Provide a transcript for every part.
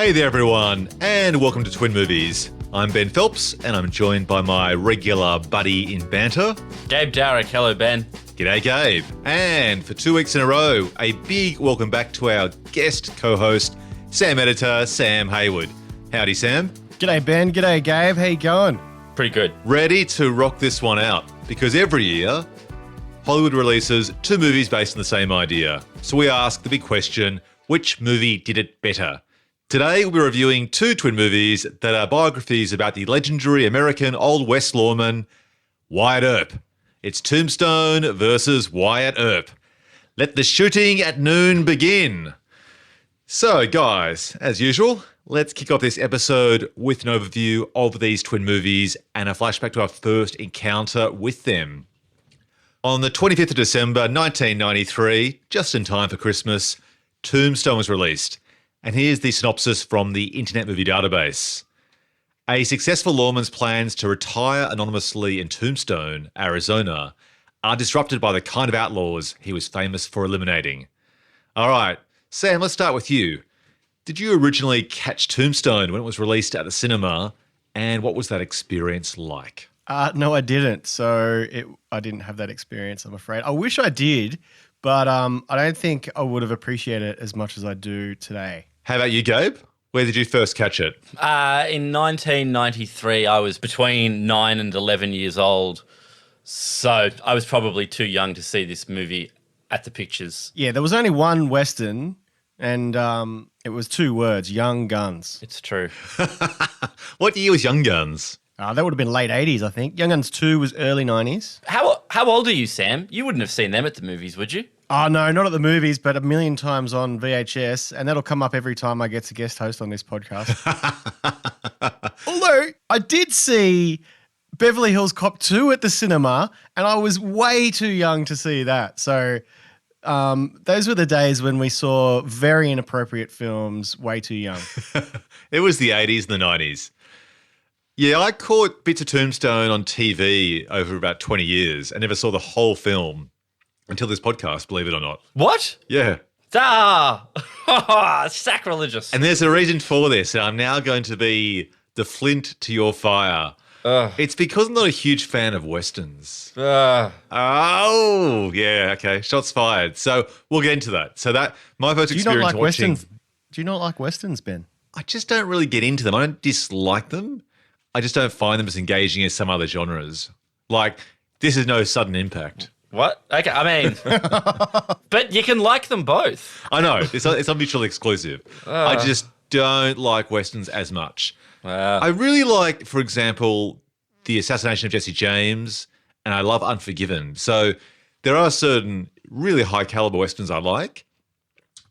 Hey there, everyone, and welcome to Twin Movies. I'm Ben Phelps, and I'm joined by my regular buddy in banter, Gabe Dowrick. Hello, Ben. G'day, Gabe. And for 2 weeks in a row, a big welcome back to our guest co-host, Sam editor, Sam Hayward. Howdy, Sam. G'day, Ben. G'day, Gabe. How you going? Pretty good. Ready to rock this one out, because every year, Hollywood releases 2 movies based on the same idea. So we ask the big question, which movie did it better? Today, we're reviewing 2 twin movies that are biographies about the legendary American Old West lawman, Wyatt Earp. It's Tombstone versus Wyatt Earp. Let the shooting at noon begin. So, guys, as usual, let's kick off this episode with an overview of these twin movies and a flashback to our first encounter with them. On the 25th of December 1993, just in time for Christmas, Tombstone was released. And here's the synopsis from the Internet Movie Database. A successful lawman's plans to retire anonymously in Tombstone, Arizona, are disrupted by the kind of outlaws he was famous for eliminating. All right, Sam, let's start with you. Did you originally catch Tombstone when it was released at the cinema, and what was that experience like? No, I didn't. I didn't have that experience, I'm afraid. I wish I did, but I don't think I would have appreciated it as much as I do today. How about you, Gabe? Where did you first catch it? In 1993, I was between 9 and 11 years old, so I was probably too young to see this movie at the pictures. Yeah, there was only one Western, and it was 2 words, Young Guns. It's true. What year was Young Guns? That would have been late 80s, I think. Young Guns 2 was early 90s. How old are you, Sam? You wouldn't have seen them at the movies, would you? Oh, no, not at the movies, but a million times on VHS, and that'll come up every time I get to guest host on this podcast. Although, I did see Beverly Hills Cop 2 at the cinema, and I was way too young to see that. So those were the days when we saw very inappropriate films way too young. It was the 80s and the 90s. Yeah, I caught bits of Tombstone on TV over about 20 years and never saw the whole film until this podcast, believe it or not. What? Yeah. Sacrilegious. And there's a reason for this. And I'm now going to be the flint to your fire. It's because I'm not a huge fan of Westerns. Oh, yeah, okay. Shots fired. So we'll get into that. So that my first experience watching... Westerns? Do you not like Westerns, Ben? I just don't really get into them. I don't dislike them. I just don't find them as engaging as some other genres. Like, this is no sudden impact. What? Okay, I mean, but you can like them both. I know. It's not mutually exclusive. I just don't like Westerns as much. I really like, for example, The Assassination of Jesse James, and I love Unforgiven. So there are certain really high-caliber Westerns I like,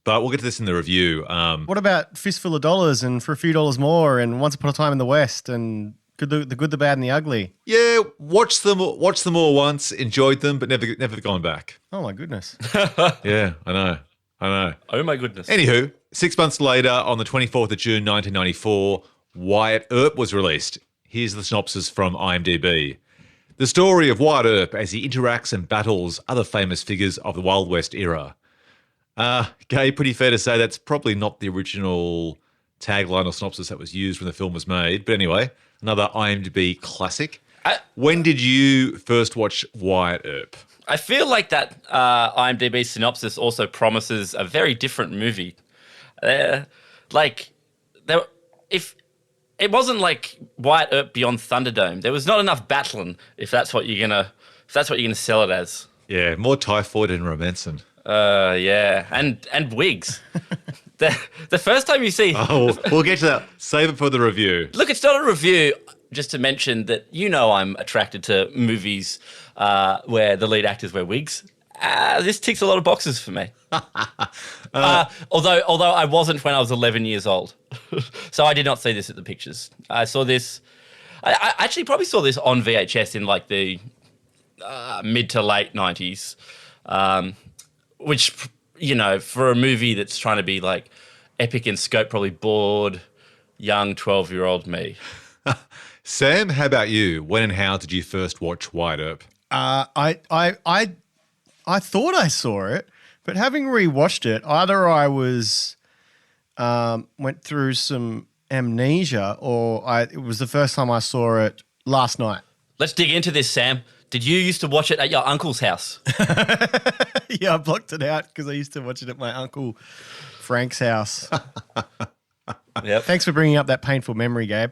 but we'll get to this in the review. What about Fistful of Dollars and For a Few Dollars More and Once Upon a Time in the West and The Good, the Bad, and the Ugly? Yeah, watched them all once, enjoyed them, but never gone back. Oh, my goodness. Yeah, I know. Oh, my goodness. Anywho, 6 months later, on the 24th of June 1994, Wyatt Earp was released. Here's the synopsis from IMDb. The story of Wyatt Earp as he interacts and battles other famous figures of the Wild West era. Gabe, pretty fair to say that's probably not the original tagline or synopsis that was used when the film was made. But anyway, another IMDb classic. When did you first watch Wyatt Earp? I feel like that IMDb synopsis also promises a very different movie. If it wasn't like Wyatt Earp Beyond Thunderdome, there was not enough battling. If that's what you're gonna sell it as. Yeah, more typhoid and romancing. Yeah, and wigs. The first time you see... Oh, we'll get to that. Save it for the review. Look, it's not a review. Just to mention that I'm attracted to movies where the lead actors wear wigs. This ticks a lot of boxes for me. Although I wasn't when I was 11 years old. So I did not see this at the pictures. I saw this... I actually probably saw this on VHS in like the mid to late 90s. Which, for a movie that's trying to be like epic in scope, probably bored young 12-year-old me. Sam, how about you? When and how did you first watch Wyatt Earp? I thought I saw it, but having rewatched it, either I was went through some amnesia, or it was the first time I saw it last night. Let's dig into this, Sam. Did you used to watch it at your uncle's house? Yeah, I blocked it out because I used to watch it at my uncle Frank's house. Yep. Thanks for bringing up that painful memory, Gabe.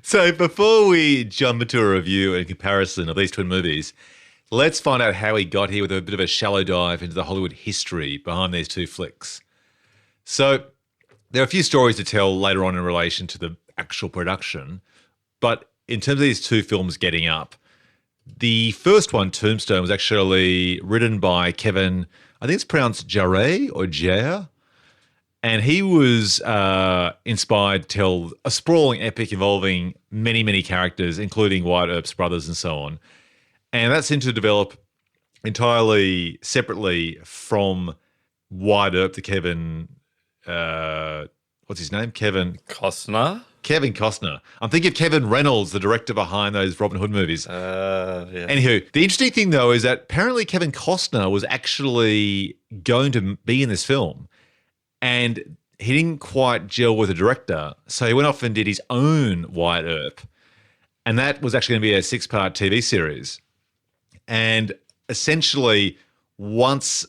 So before we jump into a review and comparison of these twin movies, let's find out how he got here with a bit of a shallow dive into the Hollywood history behind these two flicks. So there are a few stories to tell later on in relation to the actual production, but in terms of these two films getting up, the first one, Tombstone, was actually written by Kevin, I think it's pronounced Jarre or Jare, and he was inspired to tell a sprawling epic involving many, many characters, including Wyatt Earp's brothers and so on. And that seemed to develop entirely separately from Wyatt Earp to Kevin, what's his name? Kevin Costner? Kevin Costner. I'm thinking of Kevin Reynolds, the director behind those Robin Hood movies. Yeah. Anywho, the interesting thing, though, is that apparently Kevin Costner was actually going to be in this film, and he didn't quite gel with the director, so he went off and did his own Wyatt Earp, and that was actually going to be a 6-part TV series. And essentially, once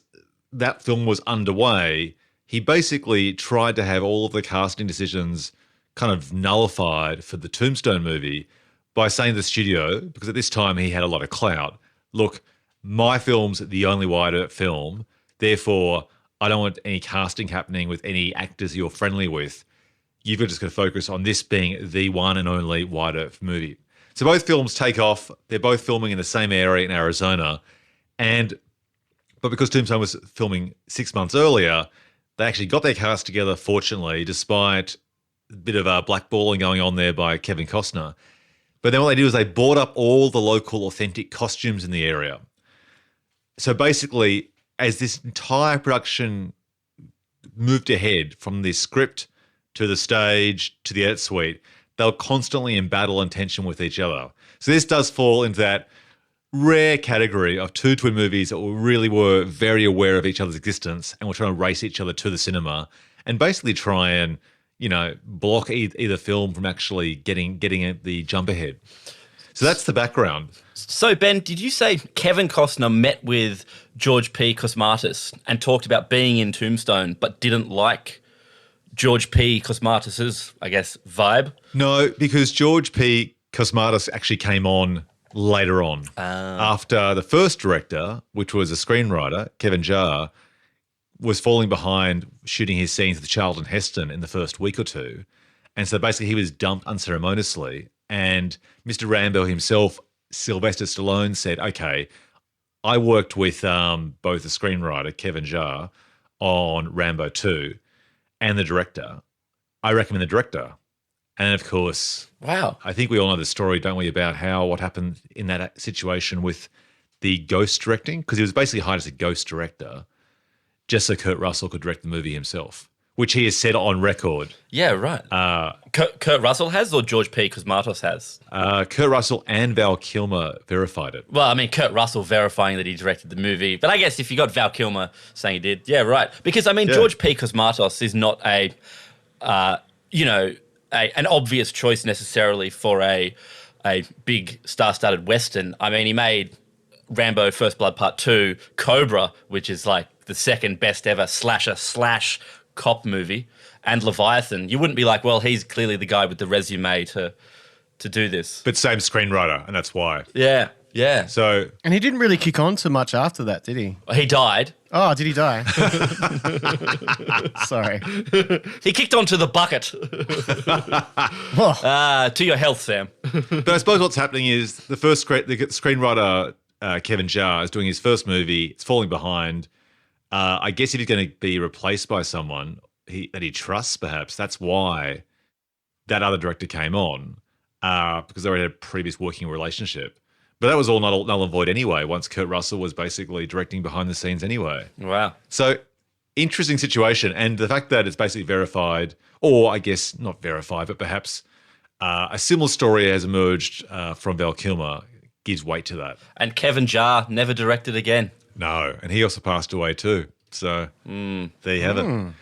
that film was underway, he basically tried to have all of the casting decisions kind of nullified for the Tombstone movie by saying to the studio, because at this time he had a lot of clout, look, my film's the only Wyatt Earp film, therefore I don't want any casting happening with any actors you're friendly with. You've just got to focus on this being the one and only Wyatt Earp movie. So both films take off. They're both filming in the same area in Arizona. But because Tombstone was filming 6 months earlier, they actually got their cast together, fortunately, despite a bit of blackballing going on there by Kevin Costner. But then what they did was they bought up all the local authentic costumes in the area. So basically, as this entire production moved ahead from the script to the stage to the edit suite, they were constantly in battle and tension with each other. So this does fall into that rare category of two twin movies that really were very aware of each other's existence and were trying to race each other to the cinema and basically try and, block either film from actually getting the jump ahead. So that's the background. So, Ben, did you say Kevin Costner met with George P. Cosmatos and talked about being in Tombstone but didn't like George P. Cosmatos' vibe? No, because George P. Cosmatos actually came on later on. After the first director, which was a screenwriter, Kevin Jarre, was falling behind shooting his scenes with Charlton Heston in the first week or two. And so basically he was dumped unceremoniously. And Mr. Rambo himself, Sylvester Stallone, said, okay, I worked with both the screenwriter, Kevin Jarre, on Rambo 2 and the director. I recommend the director. And of course, wow, I think we all know the story, don't we, about what happened in that situation with the ghost directing? Because he was basically hired as a ghost director just so Kurt Russell could direct the movie himself, which he has said on record. Yeah, right. Kurt Russell has, or George P. Cosmatos has? Kurt Russell and Val Kilmer verified it. Well, I mean, Kurt Russell verifying that he directed the movie. But I guess if you got Val Kilmer saying he did, yeah, right. Because, George P. Cosmatos is not an obvious choice necessarily for a big star-studded Western. He made Rambo First Blood Part 2, Cobra, which is like the second best ever slasher/cop movie, and Leviathan. You wouldn't be like, well, he's clearly the guy with the resume to do this. But same screenwriter, and that's why. Yeah. So, And he didn't really kick on too much after that, did he? He died. Oh, did he die? Sorry. He kicked onto the bucket. To your health, Sam. But I suppose what's happening is the screenwriter, Kevin Jarre, is doing his first movie. It's falling behind. I guess if he's going to be replaced by someone that he trusts, perhaps, that's why that other director came on, because they already had a previous working relationship. But that was all null and void anyway, once Kurt Russell was basically directing behind the scenes anyway. Wow. So, interesting situation. And the fact that it's basically verified, or I guess not verified, but perhaps a similar story has emerged from Val Kilmer gives weight to that. And Kevin Jarre never directed again. No, and he also passed away too. So there you have it.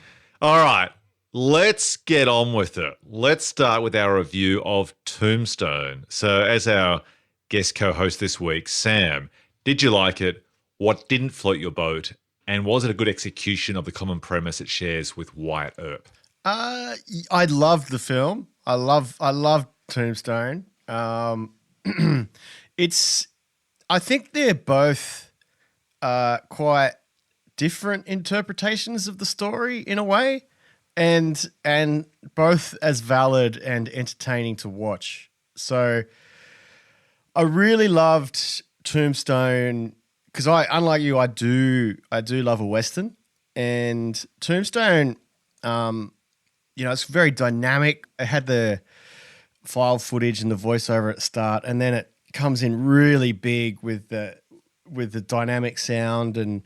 All right, let's get on with it. Let's start with our review of Tombstone. So as our guest co-host this week, Sam, did you like it? What didn't float your boat? And was it a good execution of the common premise it shares with Wyatt Earp? I loved the film. I love Tombstone. I think they're both quite different interpretations of the story in a way, and both as valid and entertaining to watch. So I really loved Tombstone because unlike you, I do love a Western, and Tombstone, it's very dynamic. It had the file footage and the voiceover at the start, and then it comes in really big with the dynamic sound, and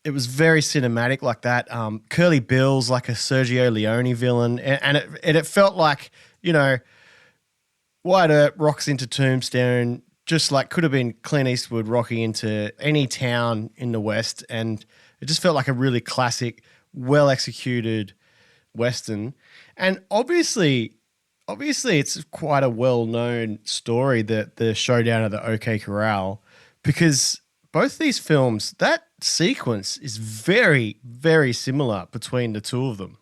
it was very cinematic like that. Curly Bill's like a Sergio Leone villain, and it felt like, Wyatt Earp rocks into Tombstone just like could have been Clint Eastwood rocking into any town in the West, and it just felt like a really classic, well executed Western. And obviously it's quite a well-known story, that the showdown at the OK Corral, because both these films, that sequence is very, very similar between the two of them,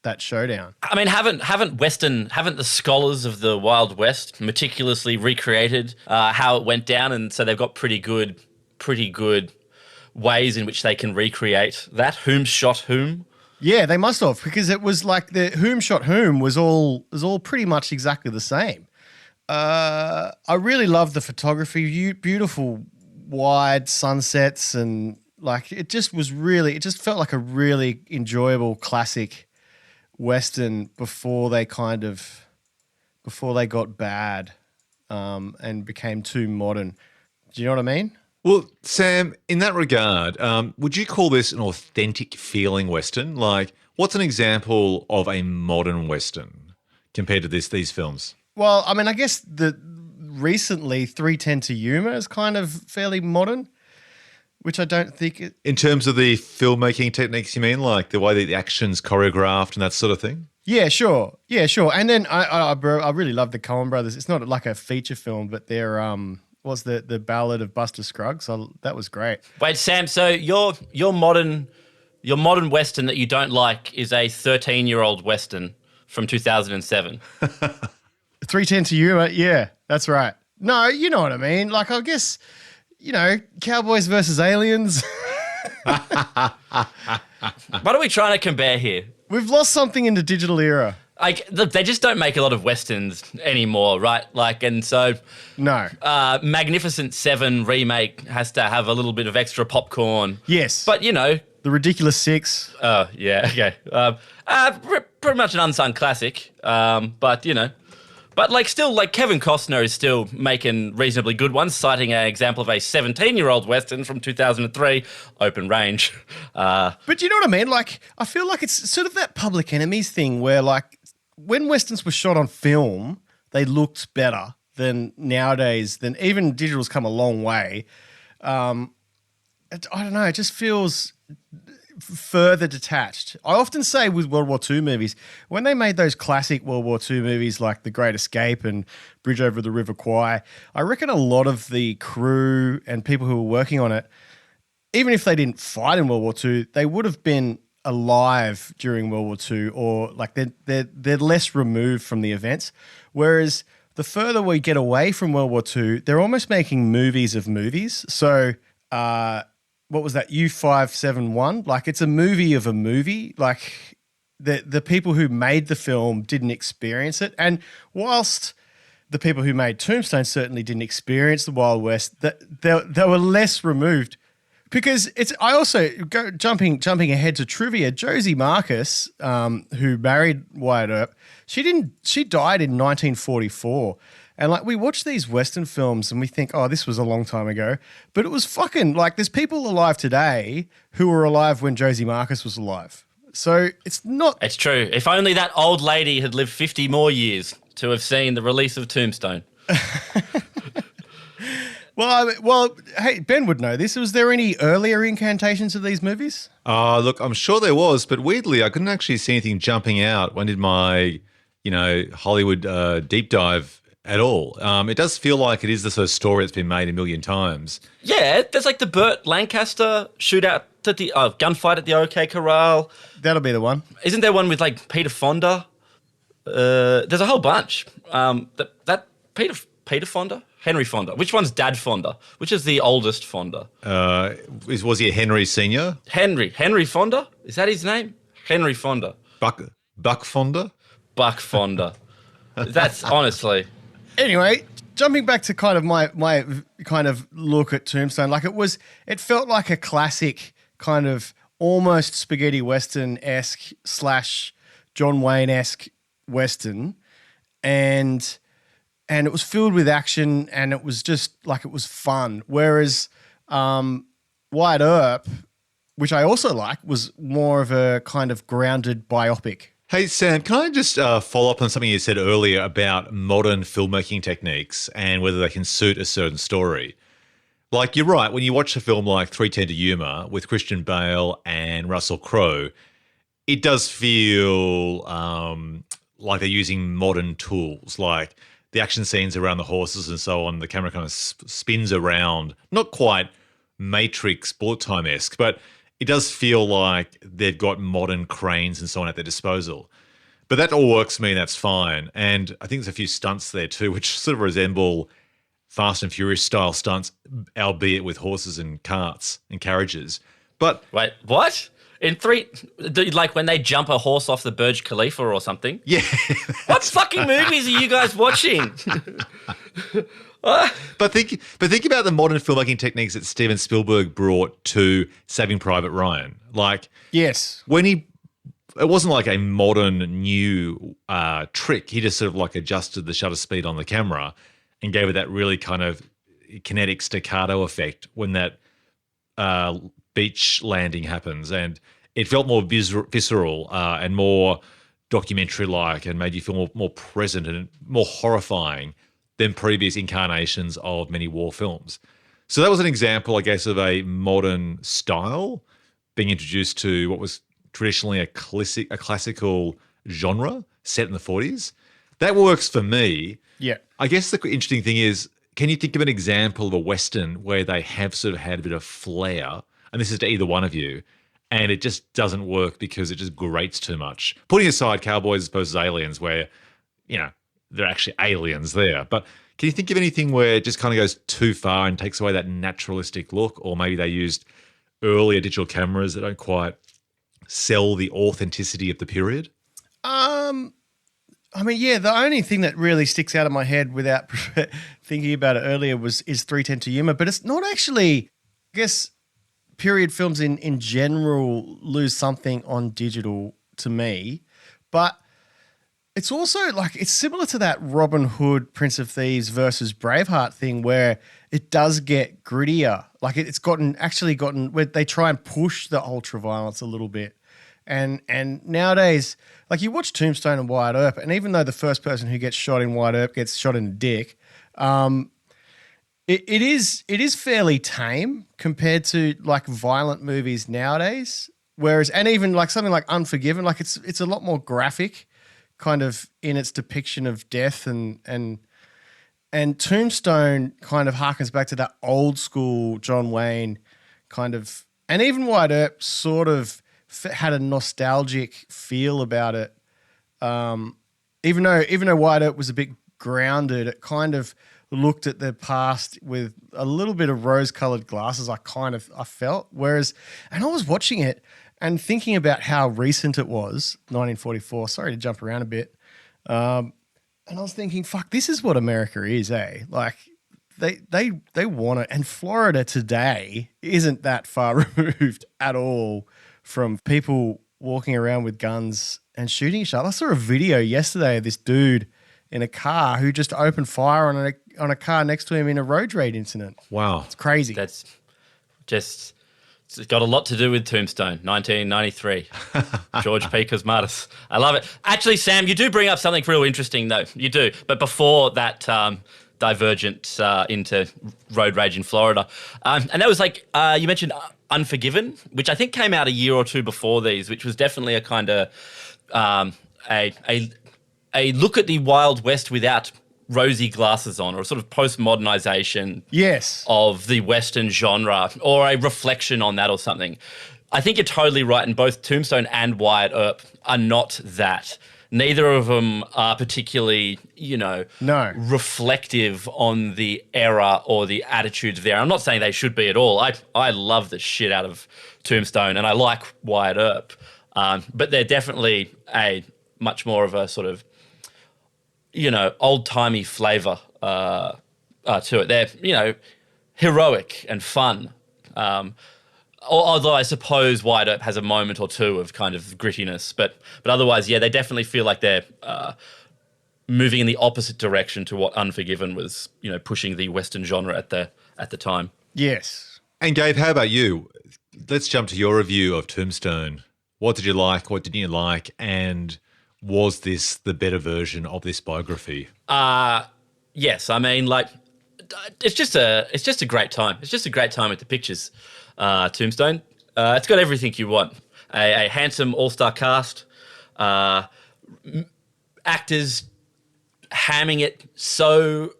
that showdown. I mean, haven't the scholars of the Wild West meticulously recreated how it went down, and so they've got pretty good ways in which they can recreate that? Whom shot whom? Yeah, they must have, because it was like the whom shot whom was all pretty much exactly the same. I really love the photography, beautiful wide sunsets, and like it just felt like a really enjoyable classic Western before they got bad and became too modern. Do you know what I mean? Well, Sam, in that regard, would you call this an authentic feeling Western? Like, what's an example of a modern Western compared to these films? Well, I mean, I guess recently 3:10 to Yuma is kind of fairly modern, which I don't think it... In terms of the filmmaking techniques, you mean? Like the way the action's choreographed and that sort of thing? Yeah, sure. And then I really love the Coen brothers. It's not like a feature film, but they're... was the Ballad of Buster Scruggs. That was great. Wait, Sam, so your modern Western that you don't like is a 13-year-old Western from 2007. 3:10 to Yuma, yeah, that's right. No, you know what I mean. Like, I guess, Cowboys versus Aliens. What are we trying to compare here? We've lost something in the digital era. Like, they just don't make a lot of Westerns anymore, right? Like, and so... No. Magnificent Seven remake has to have a little bit of extra popcorn. Yes. But, The Ridiculous Six. Oh, yeah, okay. Pretty much an unsung classic, but, But, still, Kevin Costner is still making reasonably good ones, citing an example of a 17-year-old Western from 2003, Open Range. But you know what I mean? Like, I feel like it's sort of that Public Enemies thing where, when Westerns were shot on film, they looked better than nowadays. Than even digital's come a long way. I don't know. It just feels further detached. I often say with World War II movies, when they made those classic World War II movies like The Great Escape and Bridge Over the River Kwai, I reckon a lot of the crew and people who were working on it, even if they didn't fight in World War II, they would have been alive during World War II, or they're less removed from the events. Whereas the further we get away from World War II, they're almost making movies of movies. So, what was that? U-571? Like, it's a movie of a movie. Like, the people who made the film didn't experience it. And whilst the people who made Tombstone certainly didn't experience the Wild West, they were less removed. Because I also jumping ahead to trivia. Josie Marcus, who married Wyatt Earp, she died in 1944. And we watch these Western films and we think, oh, this was a long time ago. But it was fucking there's people alive today who were alive when Josie Marcus was alive. So it's not. It's true. If only that old lady had lived 50 more years to have seen the release of Tombstone. Hey, Ben would know this. Was there any earlier incantations of these movies? Look, I'm sure there was, but weirdly, I couldn't actually see anything jumping out when I did my, Hollywood deep dive at all. It does feel like it is the sort of story that's been made a million times. Yeah, there's like the Burt Lancaster shootout at the gunfight at the OK Corral. That'll be the one. Isn't there one with like Peter Fonda? There's a whole bunch. That Peter Fonda, Henry Fonda. Which one's Dad Fonda? Which is the oldest Fonda? Was he a Henry Senior? Henry Fonda. Is that his name? Henry Fonda. Buck Fonda. Buck Fonda. That's honestly. Anyway, jumping back to kind of my kind of look at Tombstone, like it felt like a classic kind of almost spaghetti western-esque / John Wayne-esque western, and it was filled with action, and it was just like it was fun. Whereas Wyatt Earp, which I also like, was more of a kind of grounded biopic. Hey, Sam, can I just follow up on something you said earlier about modern filmmaking techniques and whether they can suit a certain story? Like, you're right. When you watch a film like 3:10 to Yuma with Christian Bale and Russell Crowe, it does feel like they're using modern tools, like the action scenes around the horses and so on. The camera kind of spins around, not quite Matrix bullet time-esque, but it does feel like they've got modern cranes and so on at their disposal. But that all works for me, and that's fine. And I think there's a few stunts there too, which sort of resemble Fast and Furious style stunts, albeit with horses and carts and carriages. But wait, what? Like when they jump a horse off the Burj Khalifa or something? Yeah. What fucking movies are you guys watching? But think about the modern filmmaking techniques that Steven Spielberg brought to Saving Private Ryan. Like, yes, it wasn't like a modern new trick. He just sort of like adjusted the shutter speed on the camera and gave it that really kind of kinetic staccato effect when that beach landing happens, and it felt more visceral and more documentary-like, and made you feel more present and more horrifying than previous incarnations of many war films. So that was an example, I guess, of a modern style being introduced to what was traditionally a classical genre set in the 40s. That works for me. Yeah. I guess the interesting thing is, can you think of an example of a Western where they have sort of had a bit of flair, and this is to either one of you, and it just doesn't work because it just grates too much? Putting aside cowboys versus aliens, where, they're actually aliens there. But can you think of anything where it just kind of goes too far and takes away that naturalistic look? Or maybe they used earlier digital cameras that don't quite sell the authenticity of the period? The only thing that really sticks out of my head without thinking about it earlier is 3:10 to Yuma, but it's not actually, I guess, period films in general lose something on digital to me, but it's also like, it's similar to that Robin Hood, Prince of Thieves versus Braveheart thing where it does get grittier. Like it's gotten where they try and push the ultra violence a little bit. And nowadays, like you watch Tombstone and Wyatt Earp, and even though the first person who gets shot in Wyatt Earp gets shot in the dick, it is fairly tame compared to like violent movies nowadays. Whereas, and even like something like Unforgiven, like it's a lot more graphic, kind of in its depiction of death, and Tombstone kind of harkens back to that old school John Wayne kind of, and even Wyatt Earp sort of had a nostalgic feel about it. Even though Wyatt Earp was a bit grounded, it kind of looked at the past with a little bit of rose-colored glasses. I felt, whereas, and I was watching it and thinking about how recent it was, 1944. Sorry to jump around a bit. And I was thinking, fuck, this is what America is, eh? Like, they want it. And Florida today isn't that far removed at all from people walking around with guns and shooting each other. I saw a video yesterday of this dude in a car who just opened fire on a car next to him in a road rage incident. Wow. It's crazy. That's just... It's got a lot to do with Tombstone, 1993. George P. Cosmatos. I love it. Actually, Sam, you do bring up something real interesting, though. You do. But before that divergent into road rage in Florida. And that was like, you mentioned Unforgiven, which I think came out a year or two before these, which was definitely a kind of a look at the Wild West without rosy glasses on, or a sort of postmodernization Yes. of the Western genre, or a reflection on that or something. I think you're totally right, and both Tombstone and Wyatt Earp are not that. Neither of them are particularly, No. reflective on the era or the attitudes of the era. I'm not saying they should be at all. I love the shit out of Tombstone, and I like Wyatt Earp, but they're definitely a much more of a sort of, old-timey flavour to it. They're, heroic and fun. Although I suppose Wyatt Earp has a moment or two of kind of grittiness, but otherwise, yeah, they definitely feel like they're moving in the opposite direction to what Unforgiven was, pushing the Western genre at the time. Yes. And Gabe, how about you? Let's jump to your review of Tombstone. What did you like? What didn't you like? And was this the better version of this biography? Yes, I mean, like, it's just a great time. It's just a great time at the pictures. Tombstone. It's got everything you want. A handsome all-star cast, actors hamming it so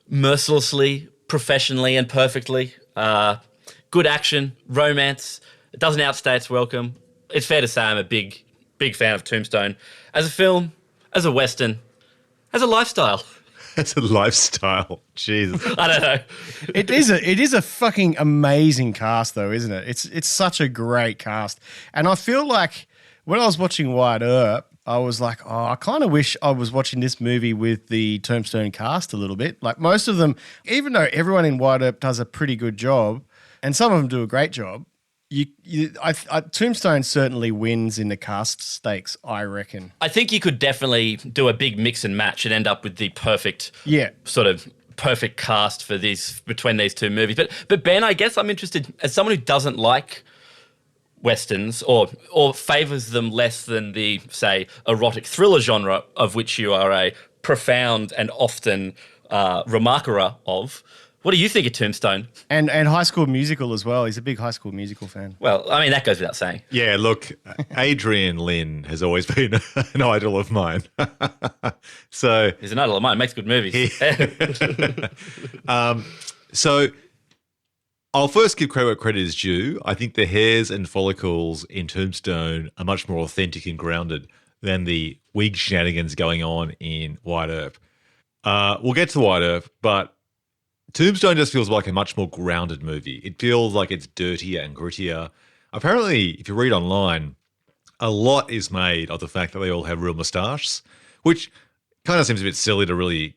mercilessly, professionally, and perfectly. Good action, romance. It doesn't outstay its welcome. It's fair to say I'm a big fan of Tombstone. As a film, as a Western, as a lifestyle. It's a lifestyle. Jesus. I don't know. It is a fucking amazing cast, though, isn't it? It's such a great cast. And I feel like when I was watching Wyatt Earp, I was like, oh, I kind of wish I was watching this movie with the Tombstone cast a little bit. Like most of them, even though everyone in Wyatt Earp does a pretty good job, and some of them do a great job, Tombstone certainly wins in the cast stakes, I reckon. I think you could definitely do a big mix and match and end up with the perfect perfect cast for between these two movies. But Ben, I guess I'm interested, as someone who doesn't like Westerns or favours them less than the, say, erotic thriller genre, of which you are a profound and often remarker of. What do you think of Tombstone? And High School Musical as well. He's a big High School Musical fan. Well, I mean, that goes without saying. Yeah, look, Adrian Lynn has always been an idol of mine. So he's an idol of mine. Makes good movies. So I'll first give credit where credit is due. I think the hairs and follicles in Tombstone are much more authentic and grounded than the wig shenanigans going on in Wyatt Earp. We'll get to Wyatt Earp, but Tombstone just feels like a much more grounded movie. It feels like it's dirtier and grittier. Apparently, if you read online, a lot is made of the fact that they all have real moustaches, which kind of seems a bit silly to really,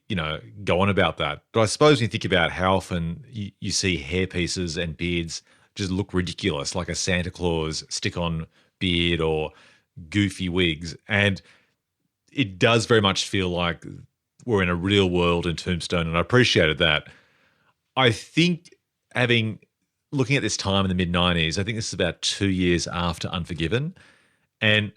go on about that. But I suppose when you think about how often you see hair pieces and beards just look ridiculous, like a Santa Claus stick-on beard or goofy wigs. And it does very much feel like we're in a real world in Tombstone, and I appreciated that. I think looking at this time in the mid-90s, I think this is about 2 years after Unforgiven. And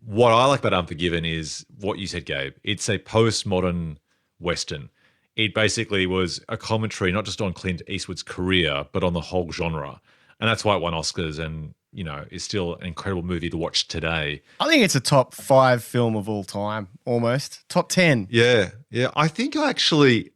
what I like about Unforgiven is what you said, Gabe. It's a postmodern Western. It basically was a commentary not just on Clint Eastwood's career, but on the whole genre. And that's why it won Oscars and, is still an incredible movie to watch today. I think it's a top 5 film of all time, almost. Top 10. Yeah. I think I actually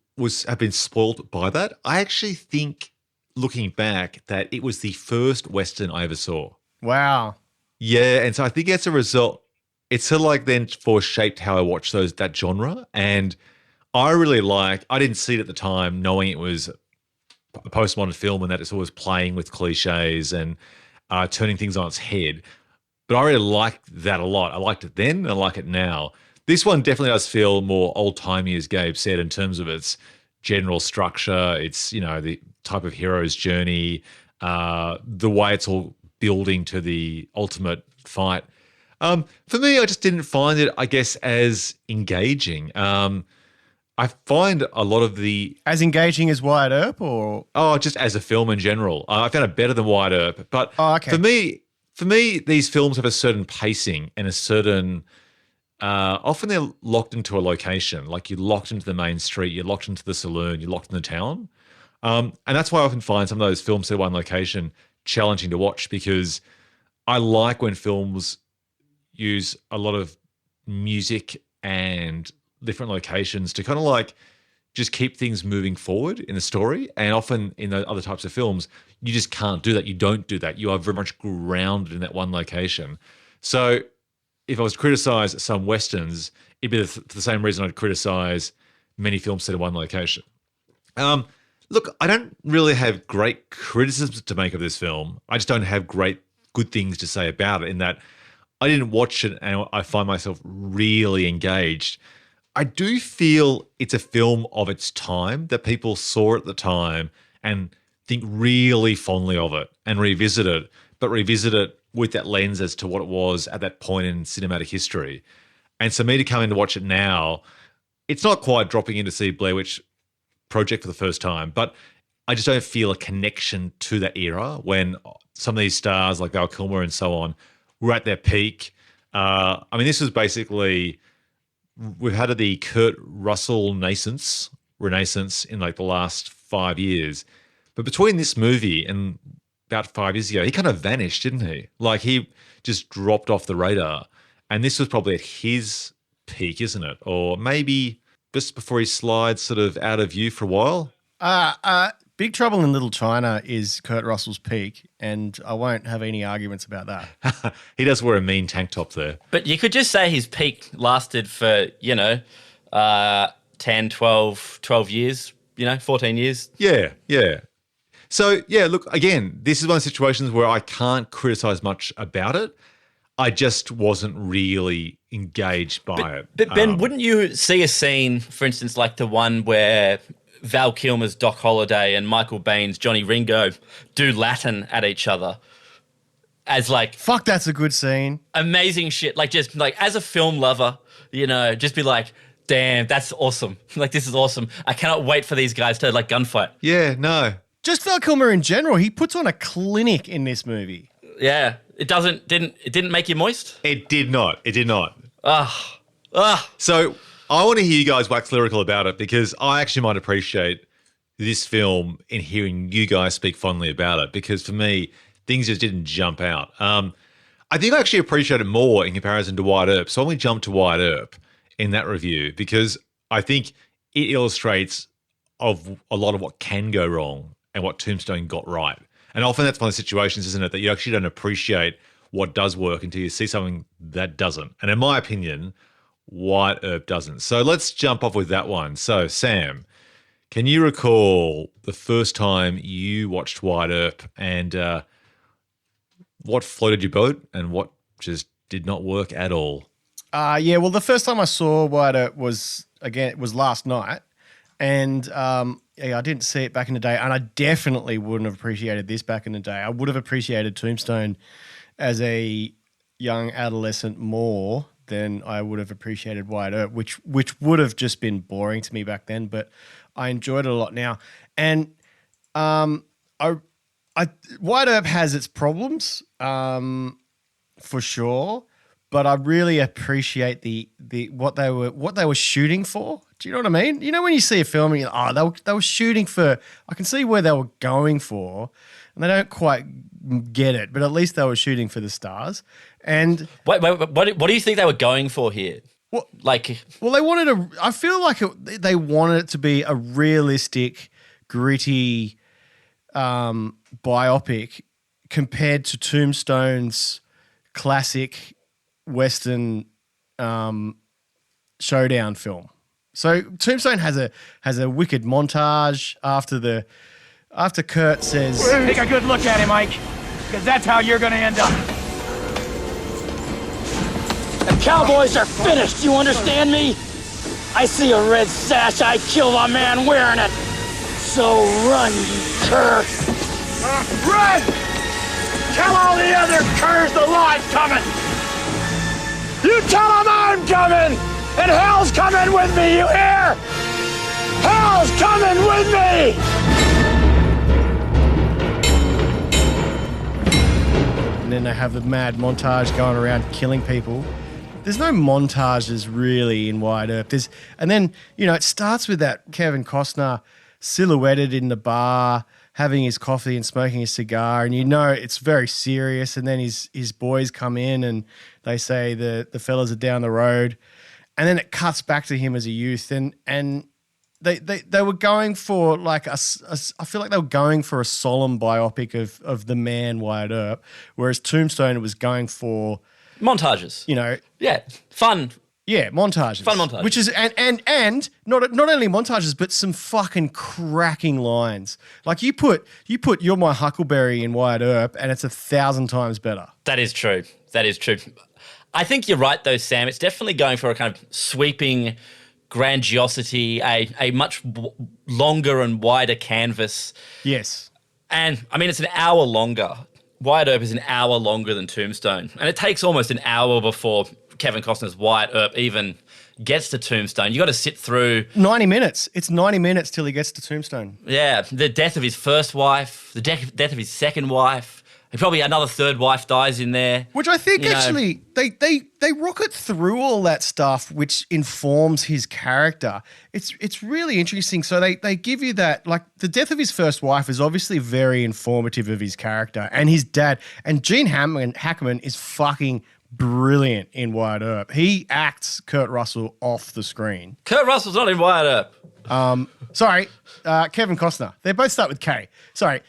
have been spoiled by that. I actually think, looking back, that it was the first Western I ever saw. Wow. Yeah, and so I think as a result, it's sort of like then foreshaped how I watch that genre. And I really I didn't see it at the time, knowing it was a postmodern film and that it's always playing with cliches and turning things on its head. But I really liked that a lot. I liked it then and I like it now. This one definitely does feel more old-timey, as Gabe said, in terms of its general structure, its, the type of hero's journey, the way it's all building to the ultimate fight. For me, I just didn't find it, I guess, as engaging. I find a lot of the... As engaging as Wyatt Earp or... Oh, just as a film in general. I found it better than Wyatt Earp. But okay. For me, these films have a certain pacing and a certain... often they're locked into a location. Like you're locked into the main street, you're locked into the saloon, you're locked in the town. And that's why I often find some of those films set in one location challenging to watch, because I like when films use a lot of music and different locations to kind of like just keep things moving forward in the story. And often in the other types of films, you just can't do that. You don't do that. You are very much grounded in that one location. So if I was to criticize some Westerns, it'd be for the same reason I'd criticize many films set in one location. Look, I don't really have great criticisms to make of this film. I just don't have good things to say about it, in that I didn't watch it and I find myself really engaged. I do feel it's a film of its time, that people saw it at the time and think really fondly of it and revisit it, but revisit it with that lens as to what it was at that point in cinematic history. And so me to come in to watch it now, it's not quite dropping in to see Blair Witch Project for the first time, but I just don't feel a connection to that era when some of these stars like Val Kilmer and so on were at their peak. I mean, this was basically, we've had the Kurt Russell renaissance in like the last 5 years. But between this movie and about 5 years ago, he kind of vanished, didn't he? Like he just dropped off the radar. And this was probably at his peak, isn't it? Or maybe just before he slides sort of out of view for a while. Big Trouble in Little China is Kurt Russell's peak, and I won't have any arguments about that. He does wear a mean tank top there. But you could just say his peak lasted for, 10, 12 years, 14 years. Yeah. So, look, again, this is one of the situations where I can't criticize much about it. I just wasn't really engaged by it. But Ben, wouldn't you see a scene, for instance, like the one where Val Kilmer's Doc Holliday and Michael Baine's Johnny Ringo do Latin at each other as like... Fuck, that's a good scene. Amazing shit. Like just like as a film lover, just be like, damn, that's awesome. Like this is awesome. I cannot wait for these guys to like gunfight. Yeah, no. Just Val Kilmer in general, he puts on a clinic in this movie. Yeah. It didn't make you moist? It did not. Ah. So I want to hear you guys wax lyrical about it, because I actually might appreciate this film in hearing you guys speak fondly about it, because for me, things just didn't jump out. I think I actually appreciate it more in comparison to Wyatt Earp. So I only jumped to Wyatt Earp in that review, because I think it illustrates of a lot of what can go wrong and what Tombstone got right. And often that's one of the situations, isn't it, that you actually don't appreciate what does work until you see something that doesn't. And in my opinion, Wyatt Earp doesn't. So let's jump off with that one. So, Sam, can you recall the first time you watched Wyatt Earp, and what floated your boat and what just did not work at all? Well, the first time I saw Wyatt Earp was last night. And I didn't see it back in the day, and I definitely wouldn't have appreciated this back in the day. I would have appreciated Tombstone as a young adolescent more than I would have appreciated Wyatt Earp, which would have just been boring to me back then, but I enjoyed it a lot now. And Wyatt Earp has its problems, for sure, but I really appreciate the what they were shooting for. Do you know what I mean? You know when you see a film and you're they were shooting for, I can see where they were going for, and they don't quite get it, but at least they were shooting for the stars. And wait, what do you think they were going for here? Well, they wanted I feel like they wanted it to be a realistic, gritty biopic compared to Tombstone's classic Western showdown film. So Tombstone has a wicked montage after Kurt says, "Take a good look at him, Ike, because that's how you're going to end up." The Cowboys are finished. You understand me? I see a red sash. I kill a man wearing it. So run, you cur! Run! Tell all the other curs the law's coming. You tell them I'm coming. And hell's coming with me, you hear? Hell's coming with me! And then they have the mad montage going around killing people. there's no montages really in Wyatt Earp. And then, it starts with that Kevin Costner silhouetted in the bar, having his coffee and smoking a cigar, and it's very serious. And then his boys come in and they say the fellas are down the road, and then it cuts back to him as a youth, and they were going for like I feel like they were going for a solemn biopic of the man Wyatt Earp, whereas Tombstone was going for montages. Yeah, fun. Yeah, montages. Fun montages. Which is and not only montages, but some fucking cracking lines. Like you put "You're my Huckleberry" in Wyatt Earp, and it's 1,000 times better. That is true. I think you're right though, Sam. It's definitely going for a kind of sweeping grandiosity, a much longer and wider canvas. Yes. And I mean, it's an hour longer. Wyatt Earp is an hour longer than Tombstone. And it takes almost an hour before Kevin Costner's Wyatt Earp even gets to Tombstone. You got to sit through 90 minutes. It's 90 minutes till he gets to Tombstone. Yeah, the death of his first wife, the death of his second wife. And probably another third wife dies in there. Which I think actually they rocket through all that stuff, which informs his character. It's really interesting. So they give you that, like the death of his first wife is obviously very informative of his character and his dad. And Gene Hackman is fucking brilliant in Wyatt Earp. He acts Kurt Russell off the screen. Kurt Russell's not in Wyatt Earp. Sorry, Kevin Costner. They both start with K. Sorry.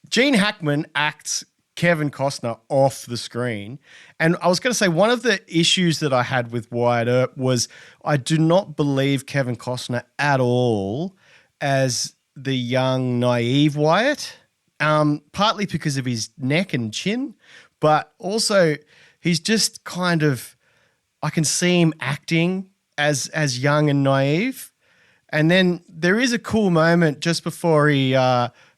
Gene Hackman acts Kevin Costner off the screen. And I was going to say, one of the issues that I had with Wyatt Earp was I do not believe Kevin Costner at all as the young, naive Wyatt, partly because of his neck and chin, but also he's just kind of, I can see him acting as young and naive. And then there is a cool moment just before he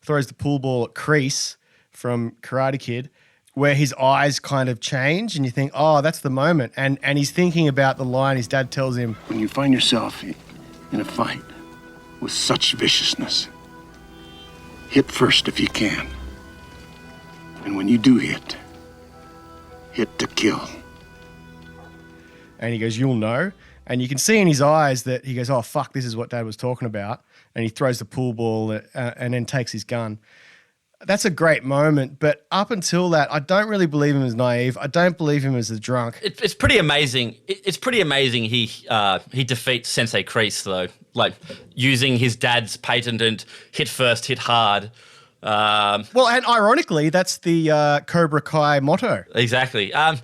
throws the pool ball at Kreese from Karate Kid, where his eyes kind of change and you think, oh, that's the moment. And he's thinking about the line his dad tells him. When you find yourself in a fight with such viciousness, hit first if you can. And when you do hit to kill. And he goes, you'll know. And you can see in his eyes that he goes, oh, fuck, this is what Dad was talking about. And he throws the pool ball and then takes his gun. That's a great moment, but up until that, I don't really believe him as naive. I don't believe him as a drunk. It's pretty amazing. It's pretty amazing he defeats Sensei Kreese, though, like using his dad's patented hit first, hit hard. Well, and ironically, that's the Cobra Kai motto. Exactly. I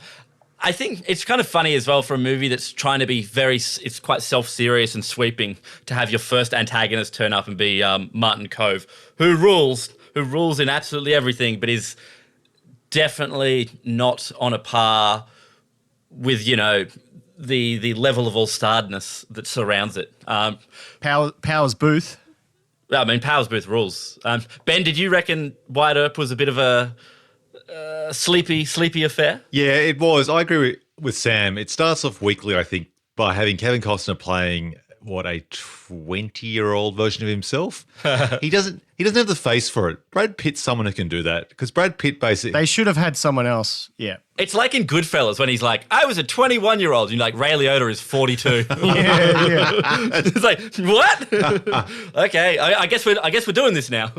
think it's kind of funny as well for a movie that's trying to be it's quite self-serious and sweeping to have your first antagonist turn up and be Martin Cove, who rules in absolutely everything, but is definitely not on a par with, the level of all-starness that surrounds it. Powers Booth. I mean, Powers Booth rules. Ben, did you reckon Wyatt Earp was a bit of a sleepy affair? Yeah, it was. I agree with Sam. It starts off weakly, I think, by having Kevin Costner playing a 20-year-old version of himself. He doesn't have the face for it. Brad Pitt's someone who can do that, because Brad Pitt basically... They should have had someone else, yeah. It's like in Goodfellas when he's like, I was a 21-year-old, and like, Ray Liotta is 42. yeah. It's like, what? Okay, I guess we're doing this now.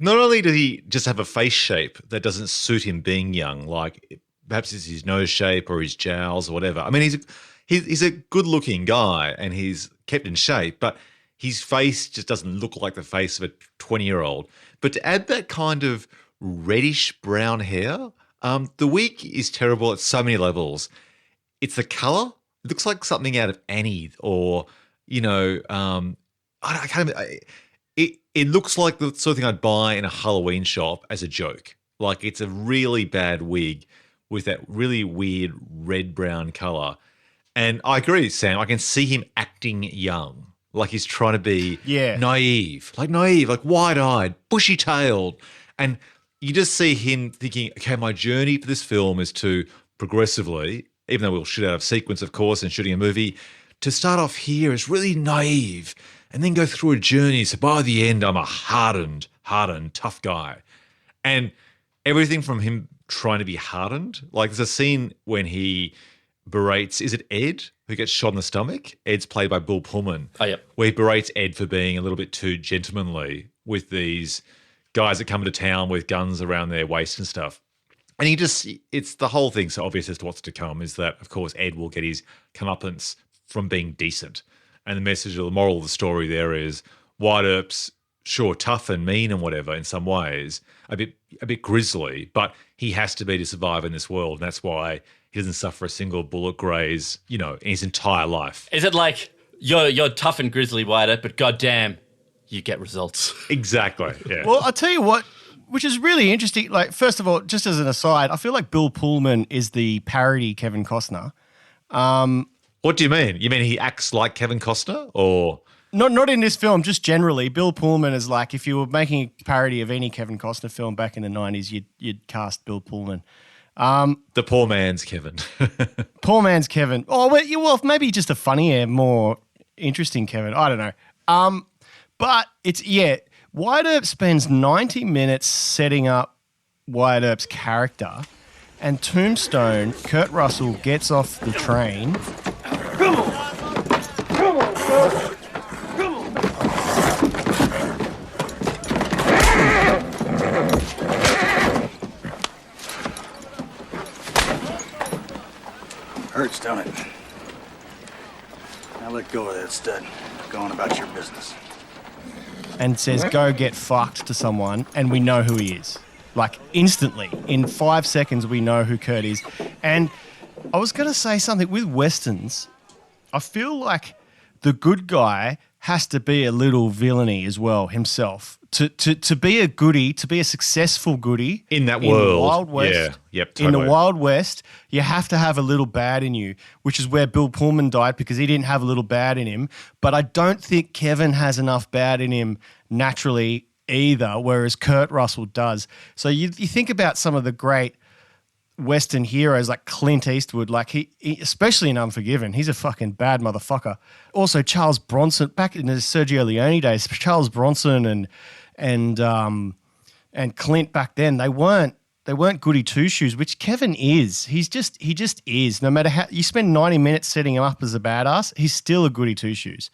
Not only does he just have a face shape that doesn't suit him being young, like perhaps it's his nose shape or his jowls or whatever. I mean, he's a good-looking guy and he's kept in shape, but his face just doesn't look like the face of a 20-year-old. But to add that kind of reddish brown hair, the wig is terrible at so many levels. It's the colour. It looks like something out of Annie or, it looks like the sort of thing I'd buy in a Halloween shop as a joke. Like it's a really bad wig with that really weird red-brown colour. And I agree, Sam. I can see him acting young. Like he's trying to be naive, like wide-eyed, bushy-tailed. And you just see him thinking, okay, my journey for this film is to progressively, even though we'll shoot out of sequence, of course, and shooting a movie, to start off here is really naive and then go through a journey. So by the end, I'm a hardened, tough guy. And everything from him trying to be hardened. Like there's a scene when he berates, is it Ed who gets shot in the stomach? Ed's played by Bill Pullman. Oh, yep. Where he berates Ed for being a little bit too gentlemanly with these guys that come into town with guns around their waist and stuff. And it's the whole thing so obvious as to what's to come is that, of course, Ed will get his comeuppance from being decent. And the message or the moral of the story there is Wyatt Earp's sure tough and mean and whatever in some ways, a bit grisly, but he has to be to survive in this world. And that's why he doesn't suffer a single bullet graze, in his entire life. Is it like you're tough and grisly, Wyatt Earp, but goddamn, you get results? Exactly. Yeah. Well, I'll tell you what, which is really interesting. Like, first of all, just as an aside, I feel like Bill Pullman is the parody Kevin Costner. What do you mean? You mean he acts like Kevin Costner, or not in this film? Just generally, Bill Pullman is like if you were making a parody of any Kevin Costner film back in the 90s, you'd cast Bill Pullman. the poor man's Kevin? Poor man's Kevin. Oh, well, maybe just a funnier, more interesting Kevin. I don't know. But Wyatt Earp spends 90 minutes setting up Wyatt Earp's character, and Tombstone, Kurt Russell, gets off the train. Hurts, don't it? Now let go of that stud. Go on about your business. And says, go get fucked to someone, and we know who he is. Like, instantly. In 5 seconds, we know who Kurt is. And I was going to say something with Westerns. I feel like the good guy has to be a little villainy as well himself. To be a goodie, to be a successful goodie In that world. the Wild West, Yeah, yep, in the totally. Wild West, you have to have a little bad in you, which is where Bill Pullman died because he didn't have a little bad in him. But I don't think Kevin has enough bad in him naturally either, whereas Kurt Russell does. So you think about some of the great Western heroes like Clint Eastwood, like he especially in Unforgiven, he's a fucking bad motherfucker. Also Charles Bronson, back in the Sergio Leone days, Charles Bronson and Clint back then, they weren't goody two shoes, which Kevin is. He just is. No matter how you spend 90 minutes setting him up as a badass, he's still a goody two shoes.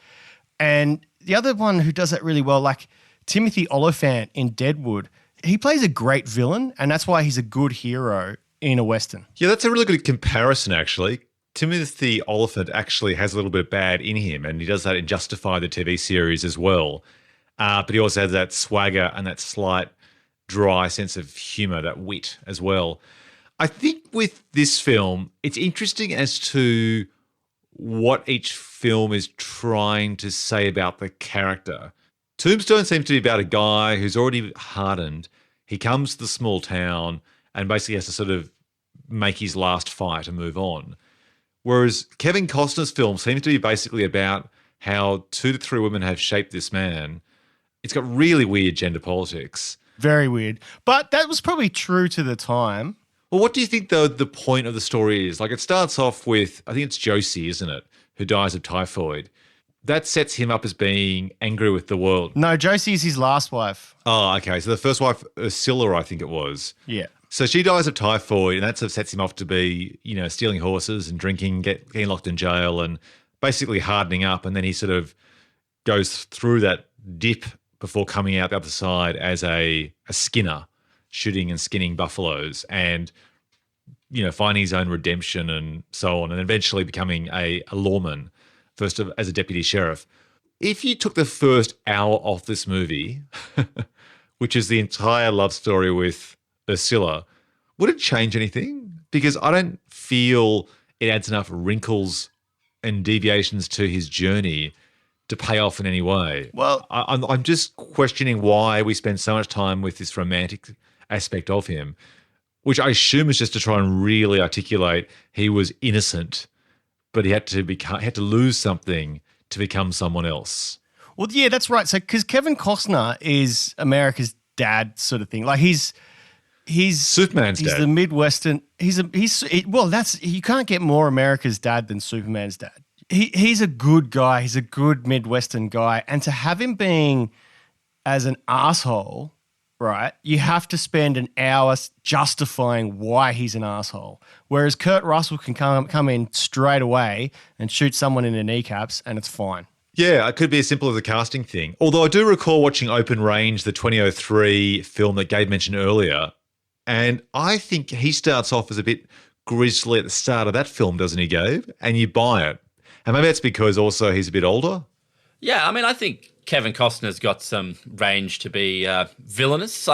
And the other one who does that really well, like Timothy Olyphant in Deadwood, he plays a great villain, and that's why he's a good hero in a Western. Yeah, that's a really good comparison, actually. Timothy Olyphant actually has a little bit of bad in him, and he does that in Justify, the TV series, as well. But he also has that swagger and that slight dry sense of humour, that wit as well. I think with this film, it's interesting as to what each film is trying to say about the character. Tombstone seems to be about a guy who's already hardened. He comes to the small town and basically has to sort of make his last fight and move on. Whereas Kevin Costner's film seems to be basically about how 2 to 3 women have shaped this man. It's got really weird gender politics. Very weird. But that was probably true to the time. Well, what do you think, though, the point of the story is? Like, it starts off with, I think it's Josie, isn't it, who dies of typhoid. That sets him up as being angry with the world. No, Josie's his last wife. Oh, okay. So the first wife, Ursula, I think it was. Yeah. So she dies of typhoid, and that sort of sets him off to be, stealing horses and drinking, getting locked in jail and basically hardening up. And then he sort of goes through that dip before coming out the other side as a skinner, shooting and skinning buffaloes and, finding his own redemption and so on, and eventually becoming a lawman, first as a deputy sheriff. If you took the first hour off this movie, which is the entire love story with Ursula, would it change anything? Because I don't feel it adds enough wrinkles and deviations to his journey to pay off in any way. Well, I'm just questioning why we spend so much time with this romantic aspect of him, which I assume is just to try and really articulate he was innocent, but he had to lose something to become someone else. well, yeah, that's right. So, because Kevin Costner is America's dad sort of thing. Like, he's Superman's he's dad. the Midwestern. You can't get more America's dad than Superman's dad. He's a good guy. He's a good Midwestern guy. And to have him being as an asshole right, you have to spend an hour justifying why he's an asshole. Whereas Kurt Russell can come in straight away and shoot someone in the kneecaps and it's fine. Yeah, it could be as simple as a casting thing. Although I do recall watching Open Range, the 2003 film that Gabe mentioned earlier, and I think he starts off as a bit grisly at the start of that film, doesn't he, Gabe? And you buy it. And maybe that's because also he's a bit older. Yeah, I mean, I think Kevin Costner's got some range to be villainous.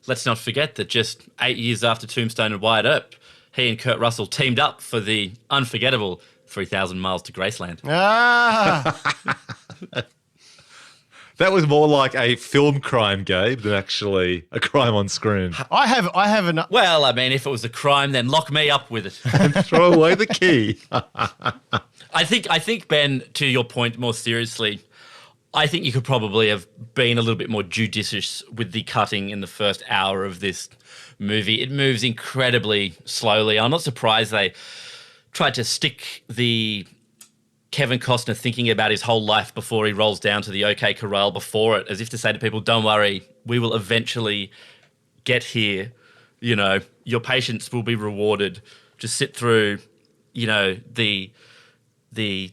Let's not forget that just 8 years after Tombstone and Wyatt Earp, he and Kurt Russell teamed up for the unforgettable 3,000 Miles to Graceland. That was more like a film crime, Gabe, than actually a crime on screen. I have an. Well, I mean, if it was a crime, then lock me up with it. And throw away the key. I think, Ben, to your point more seriously, I think you could probably have been a little bit more judicious with the cutting in the first hour of this movie. It moves incredibly slowly. I'm not surprised they tried to stick the Kevin Costner thinking about his whole life before he rolls down to the OK Corral before it, as if to say to people, don't worry, we will eventually get here. You know, your patience will be rewarded. Just sit through, you know, the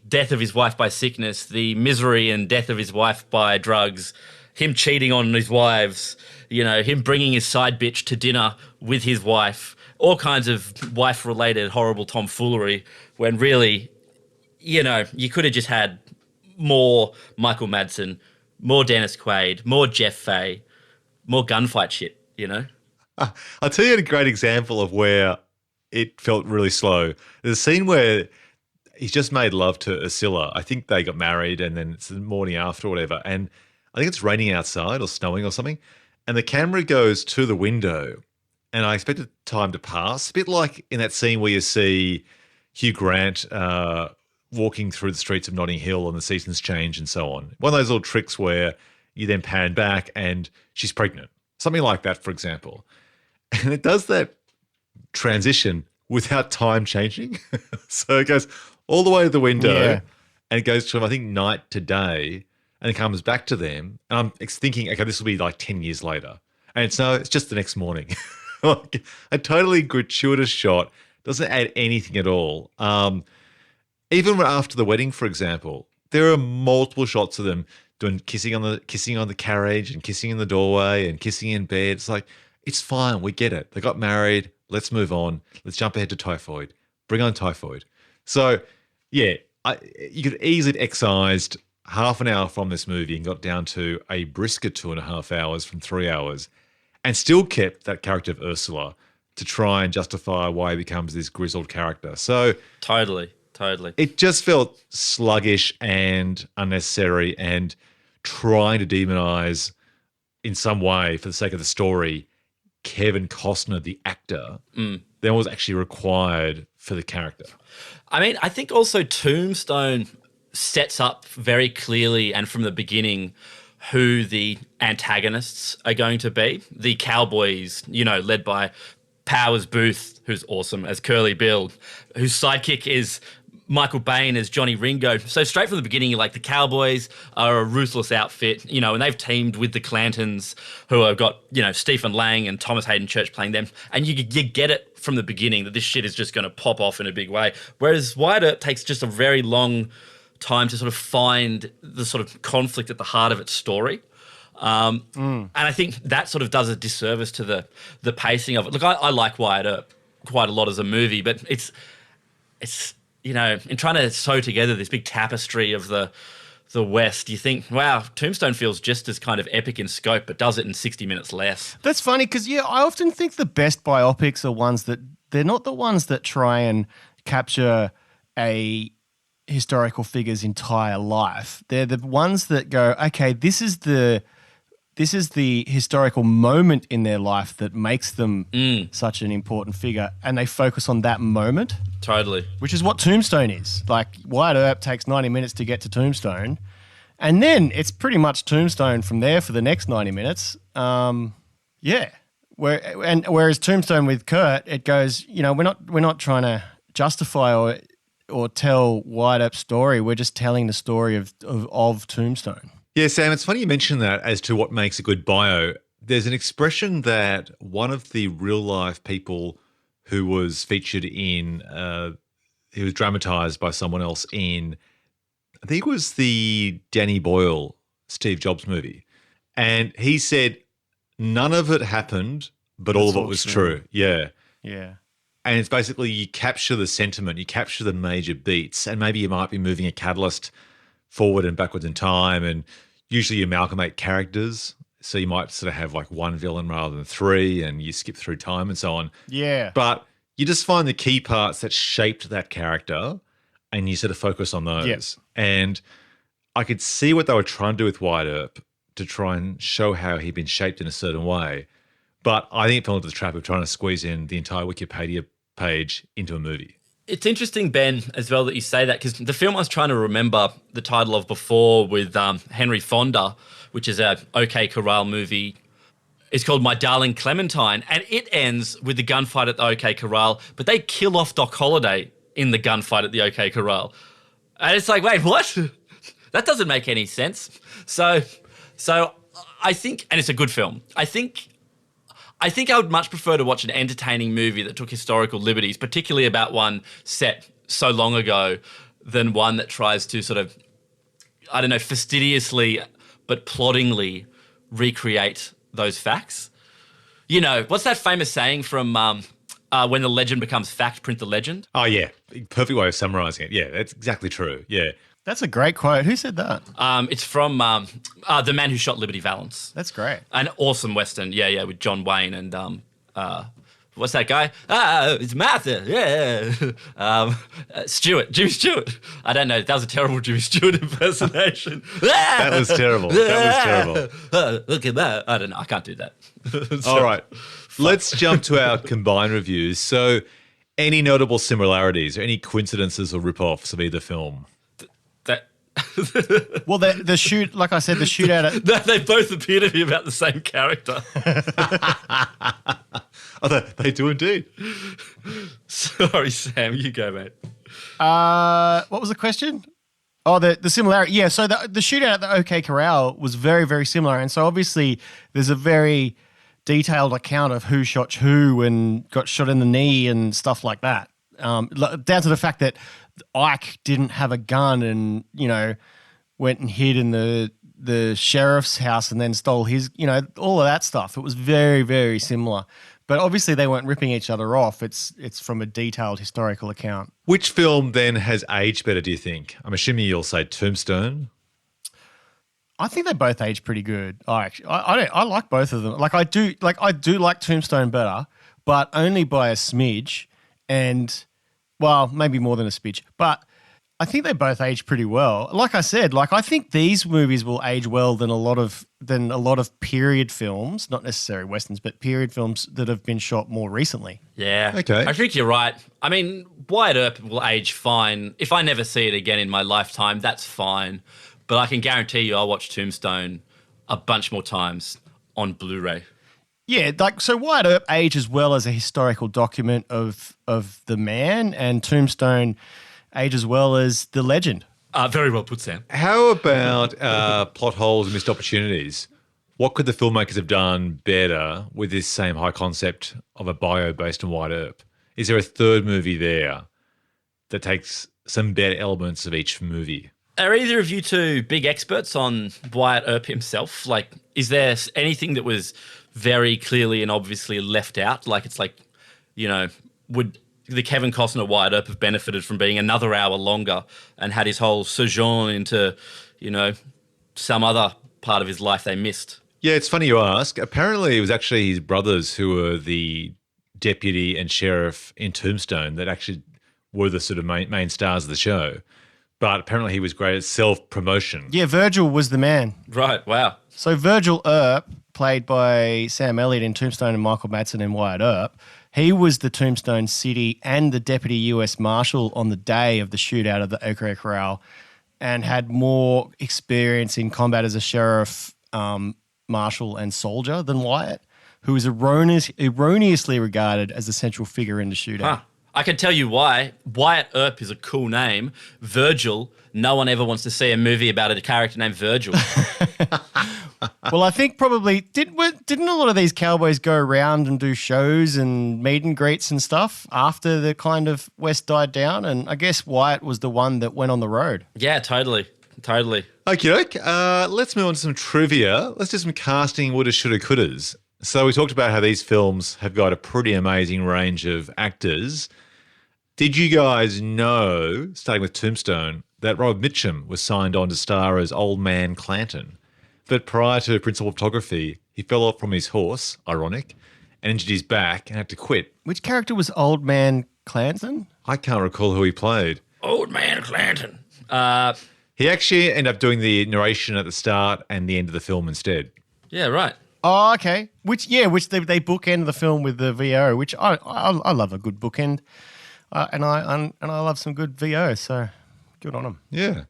death of his wife by sickness, the misery and death of his wife by drugs, him cheating on his wives, you know, him bringing his side bitch to dinner with his wife, all kinds of wife-related horrible tomfoolery when really, you know, you could have just had more Michael Madsen, more Dennis Quaid, more Jeff Fay, more gunfight shit, you know? I'll tell you a great example of where it felt really slow. There's a scene where he's just made love to Ursula. I think they got married and then it's the morning after or whatever. And I think it's raining outside or snowing or something. And the camera goes to the window and I expected time to pass. A bit like in that scene where you see Hugh Grant walking through the streets of Notting Hill and the seasons change and so on. One of those little tricks where you then pan back and she's pregnant. Something like that, for example. And it does that transition without time changing. So it goes all the way to the window and it goes from, I think, night to day and it comes back to them. And I'm thinking, okay, this will be like 10 years later. And it's just the next morning. Like a totally gratuitous shot. Doesn't add anything at all. Even after the wedding, for example, there are multiple shots of them doing kissing on the carriage and kissing in the doorway and kissing in bed. It's like, it's fine. We get it. They got married. Let's move on. Let's jump ahead to Typhoid. Bring on Typhoid. So, yeah, you could easily have excised half an hour from this movie and got down to a brisker 2.5 hours from 3 hours and still kept that character of Ursula to try and justify why he becomes this grizzled character. So Totally. it just felt sluggish and unnecessary and trying to demonize in some way for the sake of the story Kevin Costner, the actor, than was actually required for the character. I mean, I think also Tombstone sets up very clearly and from the beginning who the antagonists are going to be. The cowboys, you know, led by Powers Booth, who's awesome as Curly Bill, whose sidekick is Michael Bain as Johnny Ringo. So straight from the beginning, you're like, the Cowboys are a ruthless outfit, you know, and they've teamed with the Clantons, who have got, you know, Stephen Lang and Thomas Hayden Church playing them. And you get it from the beginning that this shit is just going to pop off in a big way. Whereas Wyatt Earp takes just a very long time to sort of find the sort of conflict at the heart of its story. And I think that sort of does a disservice to the pacing of it. Look, I like Wyatt Earp quite a lot as a movie, but it's you know, in trying to sew together this big tapestry of the West, you think, wow, Tombstone feels just as kind of epic in scope, but does it in 60 minutes less. That's funny because, yeah, I often think the best biopics are ones that they're not the ones that try and capture a historical figure's entire life. They're the ones that go, okay, this is the historical moment in their life that makes them such an important figure, and they focus on that moment. Totally. Which is what Tombstone is. Like, Wyatt Earp takes 90 minutes to get to Tombstone, and then it's pretty much Tombstone from there for the next 90 minutes. Yeah. Whereas Tombstone with Kurt, it goes, you know, we're not trying to justify or tell Wyatt Earp's story. We're just telling the story of Tombstone. Yeah, Sam, it's funny you mention that as to what makes a good bio. There's an expression that one of the real life people who was featured in, he was dramatized by someone else in, I think it was the Danny Boyle Steve Jobs movie. And he said, none of it happened, but all of it was true. Yeah. Yeah. And it's basically you capture the sentiment, you capture the major beats, and maybe you might be moving a catalyst forward and backwards in time. And usually you amalgamate characters. So you might sort of have like one villain rather than three, and you skip through time and so on. Yeah. But you just find the key parts that shaped that character and you sort of focus on those. Yes. And I could see what they were trying to do with Wyatt Earp to try and show how he'd been shaped in a certain way. But I think it fell into the trap of trying to squeeze in the entire Wikipedia page into a movie. It's interesting, Ben, as well that you say that, because the film I was trying to remember the title of before with Henry Fonda, which is a OK Corral movie. It's called My Darling Clementine, and it ends with the gunfight at the OK Corral, but they kill off Doc Holliday in the gunfight at the OK Corral. And it's like, wait, what? That doesn't make any sense. So I think, and it's a good film, I think I would much prefer to watch an entertaining movie that took historical liberties, particularly about one set so long ago, than one that tries to sort of, I don't know, fastidiously but ploddingly recreate those facts. You know, what's that famous saying from when the legend becomes fact, print the legend? Oh, yeah. Perfect way of summarising it. Yeah, that's exactly true. Yeah. That's a great quote. Who said that? It's from The Man Who Shot Liberty Valance. That's great. An awesome Western, yeah, with John Wayne and what's that guy? It's Martha, yeah. Jimmy Stewart. I don't know, that was a terrible Jimmy Stewart impersonation. That was terrible. Look at that. I don't know, I can't do that. All right, let's jump to our combined reviews. So any notable similarities or any coincidences or rip-offs of either film? Well, the shoot, like I said, the shootout. They both appear to be about the same character. Oh, they do indeed. Sorry, Sam, you go, mate. What was the question? Oh, the similarity. Yeah, so the shootout at the OK Corral was very, very similar. And so obviously there's a very detailed account of who shot who and got shot in the knee and stuff like that. Down to the fact that Ike didn't have a gun and, you know, went and hid in the sheriff's house and then stole his, you know, all of that stuff. It was very, very similar. But obviously they weren't ripping each other off. It's from a detailed historical account. Which film then has aged better, do you think? I'm assuming you'll say Tombstone. I think they both age pretty good. I like both of them. I do like Tombstone better, but only by a smidge. And, well, maybe more than a smidge. But I think they both age pretty well. Like I said, I think these movies will age well than a lot of period films, not necessarily Westerns, but period films that have been shot more recently. Yeah. Okay. I think you're right. I mean, Wyatt Earp will age fine. If I never see it again in my lifetime, that's fine. But I can guarantee you I'll watch Tombstone a bunch more times on Blu-ray. Yeah, so Wyatt Earp age as well as a historical document of the man, and Tombstone age as well as the legend. Very well put, Sam. How about plot holes and missed opportunities? What could the filmmakers have done better with this same high concept of a bio based on Wyatt Earp? Is there a third movie there that takes some better elements of each movie? Are either of you two big experts on Wyatt Earp himself? Is there anything that was very clearly and obviously left out? Would the Kevin Costner Wyatt Earp have benefited from being another hour longer and had his whole sojourn into, some other part of his life they missed? Yeah, it's funny you ask. Apparently it was actually his brothers who were the deputy and sheriff in Tombstone that actually were the sort of main stars of the show. But apparently he was great at self-promotion. Yeah, Virgil was the man. Right, wow. So Virgil Earp, played by Sam Elliott in Tombstone and Michael Madsen in Wyatt Earp, he was the Tombstone City and the Deputy U.S. Marshal on the day of the shootout of the OK Corral and had more experience in combat as a sheriff, marshal and soldier than Wyatt, who was erroneously regarded as the central figure in the shootout. Huh. I can tell you why. Wyatt Earp is a cool name. Virgil, no one ever wants to see a movie about a character named Virgil. Well, I think probably didn't a lot of these cowboys go around and do shows and meet and greets and stuff after the kind of West died down? And I guess Wyatt was the one that went on the road. Yeah, totally. Okay, let's move on to some trivia. Let's do some casting woulda, shoulda, couldas. So we talked about how these films have got a pretty amazing range of actors. Did you guys know, starting with Tombstone, that Rob Mitchum was signed on to star as Old Man Clanton? But prior to principal photography, he fell off from his horse, ironic, and injured his back and had to quit. Which character was Old Man Clanton? I can't recall who he played. Old Man Clanton. He actually ended up doing the narration at the start and the end of the film instead. Yeah, right. Oh, okay. Which they bookend the film with the VO, which I love a good bookend, and I love some good VO. So good on him. Yeah.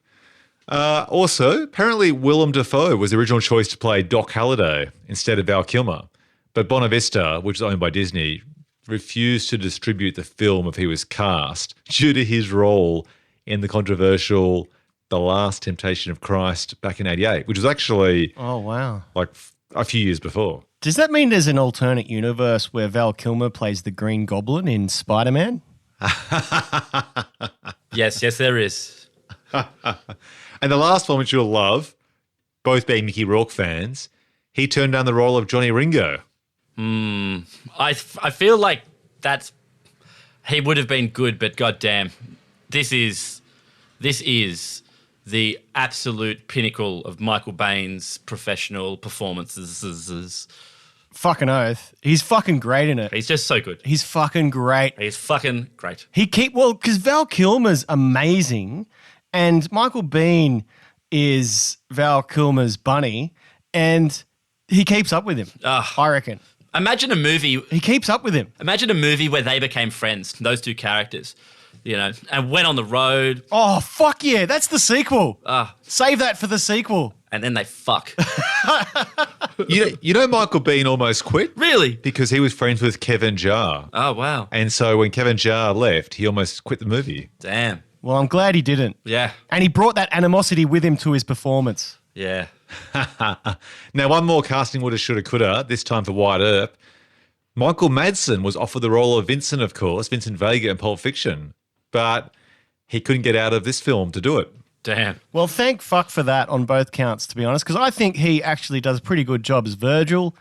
Also, apparently Willem Dafoe was the original choice to play Doc Holliday instead of Val Kilmer, but Bonavista, which is owned by Disney, refused to distribute the film if he was cast due to his role in the controversial The Last Temptation of Christ back in '88, which was actually like a few years before. Does that mean there's an alternate universe where Val Kilmer plays the Green Goblin in Spider-Man? Yes, there is. And the last one, which you'll love, both being Mickey Rourke fans, he turned down the role of Johnny Ringo. I feel like he would have been good, but goddamn, this is the absolute pinnacle of Michael Baine's professional performances. Fucking oath. He's fucking great in it. He's just so good. He's fucking great. He's fucking great. Because Val Kilmer's amazing, and Michael Biehn is Val Kilmer's bunny, and he keeps up with him. I reckon. Imagine a movie. He keeps up with him. Imagine a movie where they became friends, those two characters, and went on the road. Oh, fuck yeah. That's the sequel. Save that for the sequel. And then they fuck. You know Michael Biehn almost quit? Really? Because he was friends with Kevin Jarre. Oh, wow. And so when Kevin Jarre left, he almost quit the movie. Damn. Well, I'm glad he didn't. Yeah. And he brought that animosity with him to his performance. Yeah. Now, one more casting woulda, shoulda, coulda, this time for Wyatt Earp. Michael Madsen was offered the role of Vincent, of course, Vincent Vega in Pulp Fiction, but he couldn't get out of this film to do it. Damn. Well, thank fuck for that on both counts, to be honest, because I think he actually does a pretty good job as Virgil.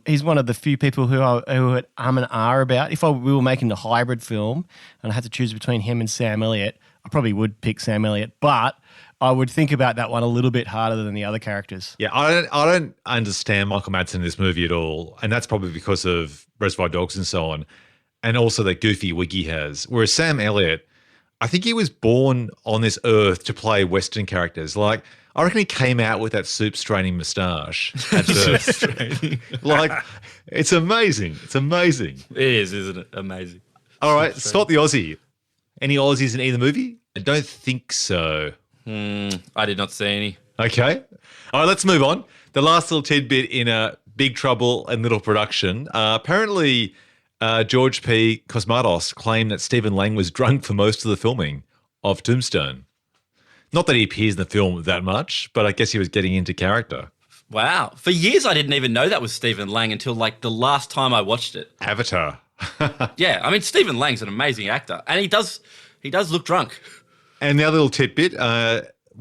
He's one of the few people who had and ah about. If we were making the hybrid film and I had to choose between him and Sam Elliott, I probably would pick Sam Elliott, but I would think about that one a little bit harder than the other characters. Yeah, I don't understand Michael Madsen in this movie at all, and that's probably because of Reservoir Dogs and so on, and also that goofy wig he has. Whereas Sam Elliott, I think he was born on this earth to play Western characters. Like, I reckon he came out with that soup-straining moustache at birth. Like, it's amazing. It's amazing. It is, isn't it? Amazing. All right, spot the Aussie. Any Aussies in either movie? I don't think so. I did not see any. Okay. All right, let's move on. The last little tidbit in Big Trouble and Little Production. Apparently, George P. Cosmatos claimed that Stephen Lang was drunk for most of the filming of Tombstone. Not that he appears in the film that much, but I guess he was getting into character. Wow. For years, I didn't even know that was Stephen Lang until like the last time I watched it. Avatar. Yeah, I mean, Stephen Lang's an amazing actor, and he does look drunk. And the other little tidbit,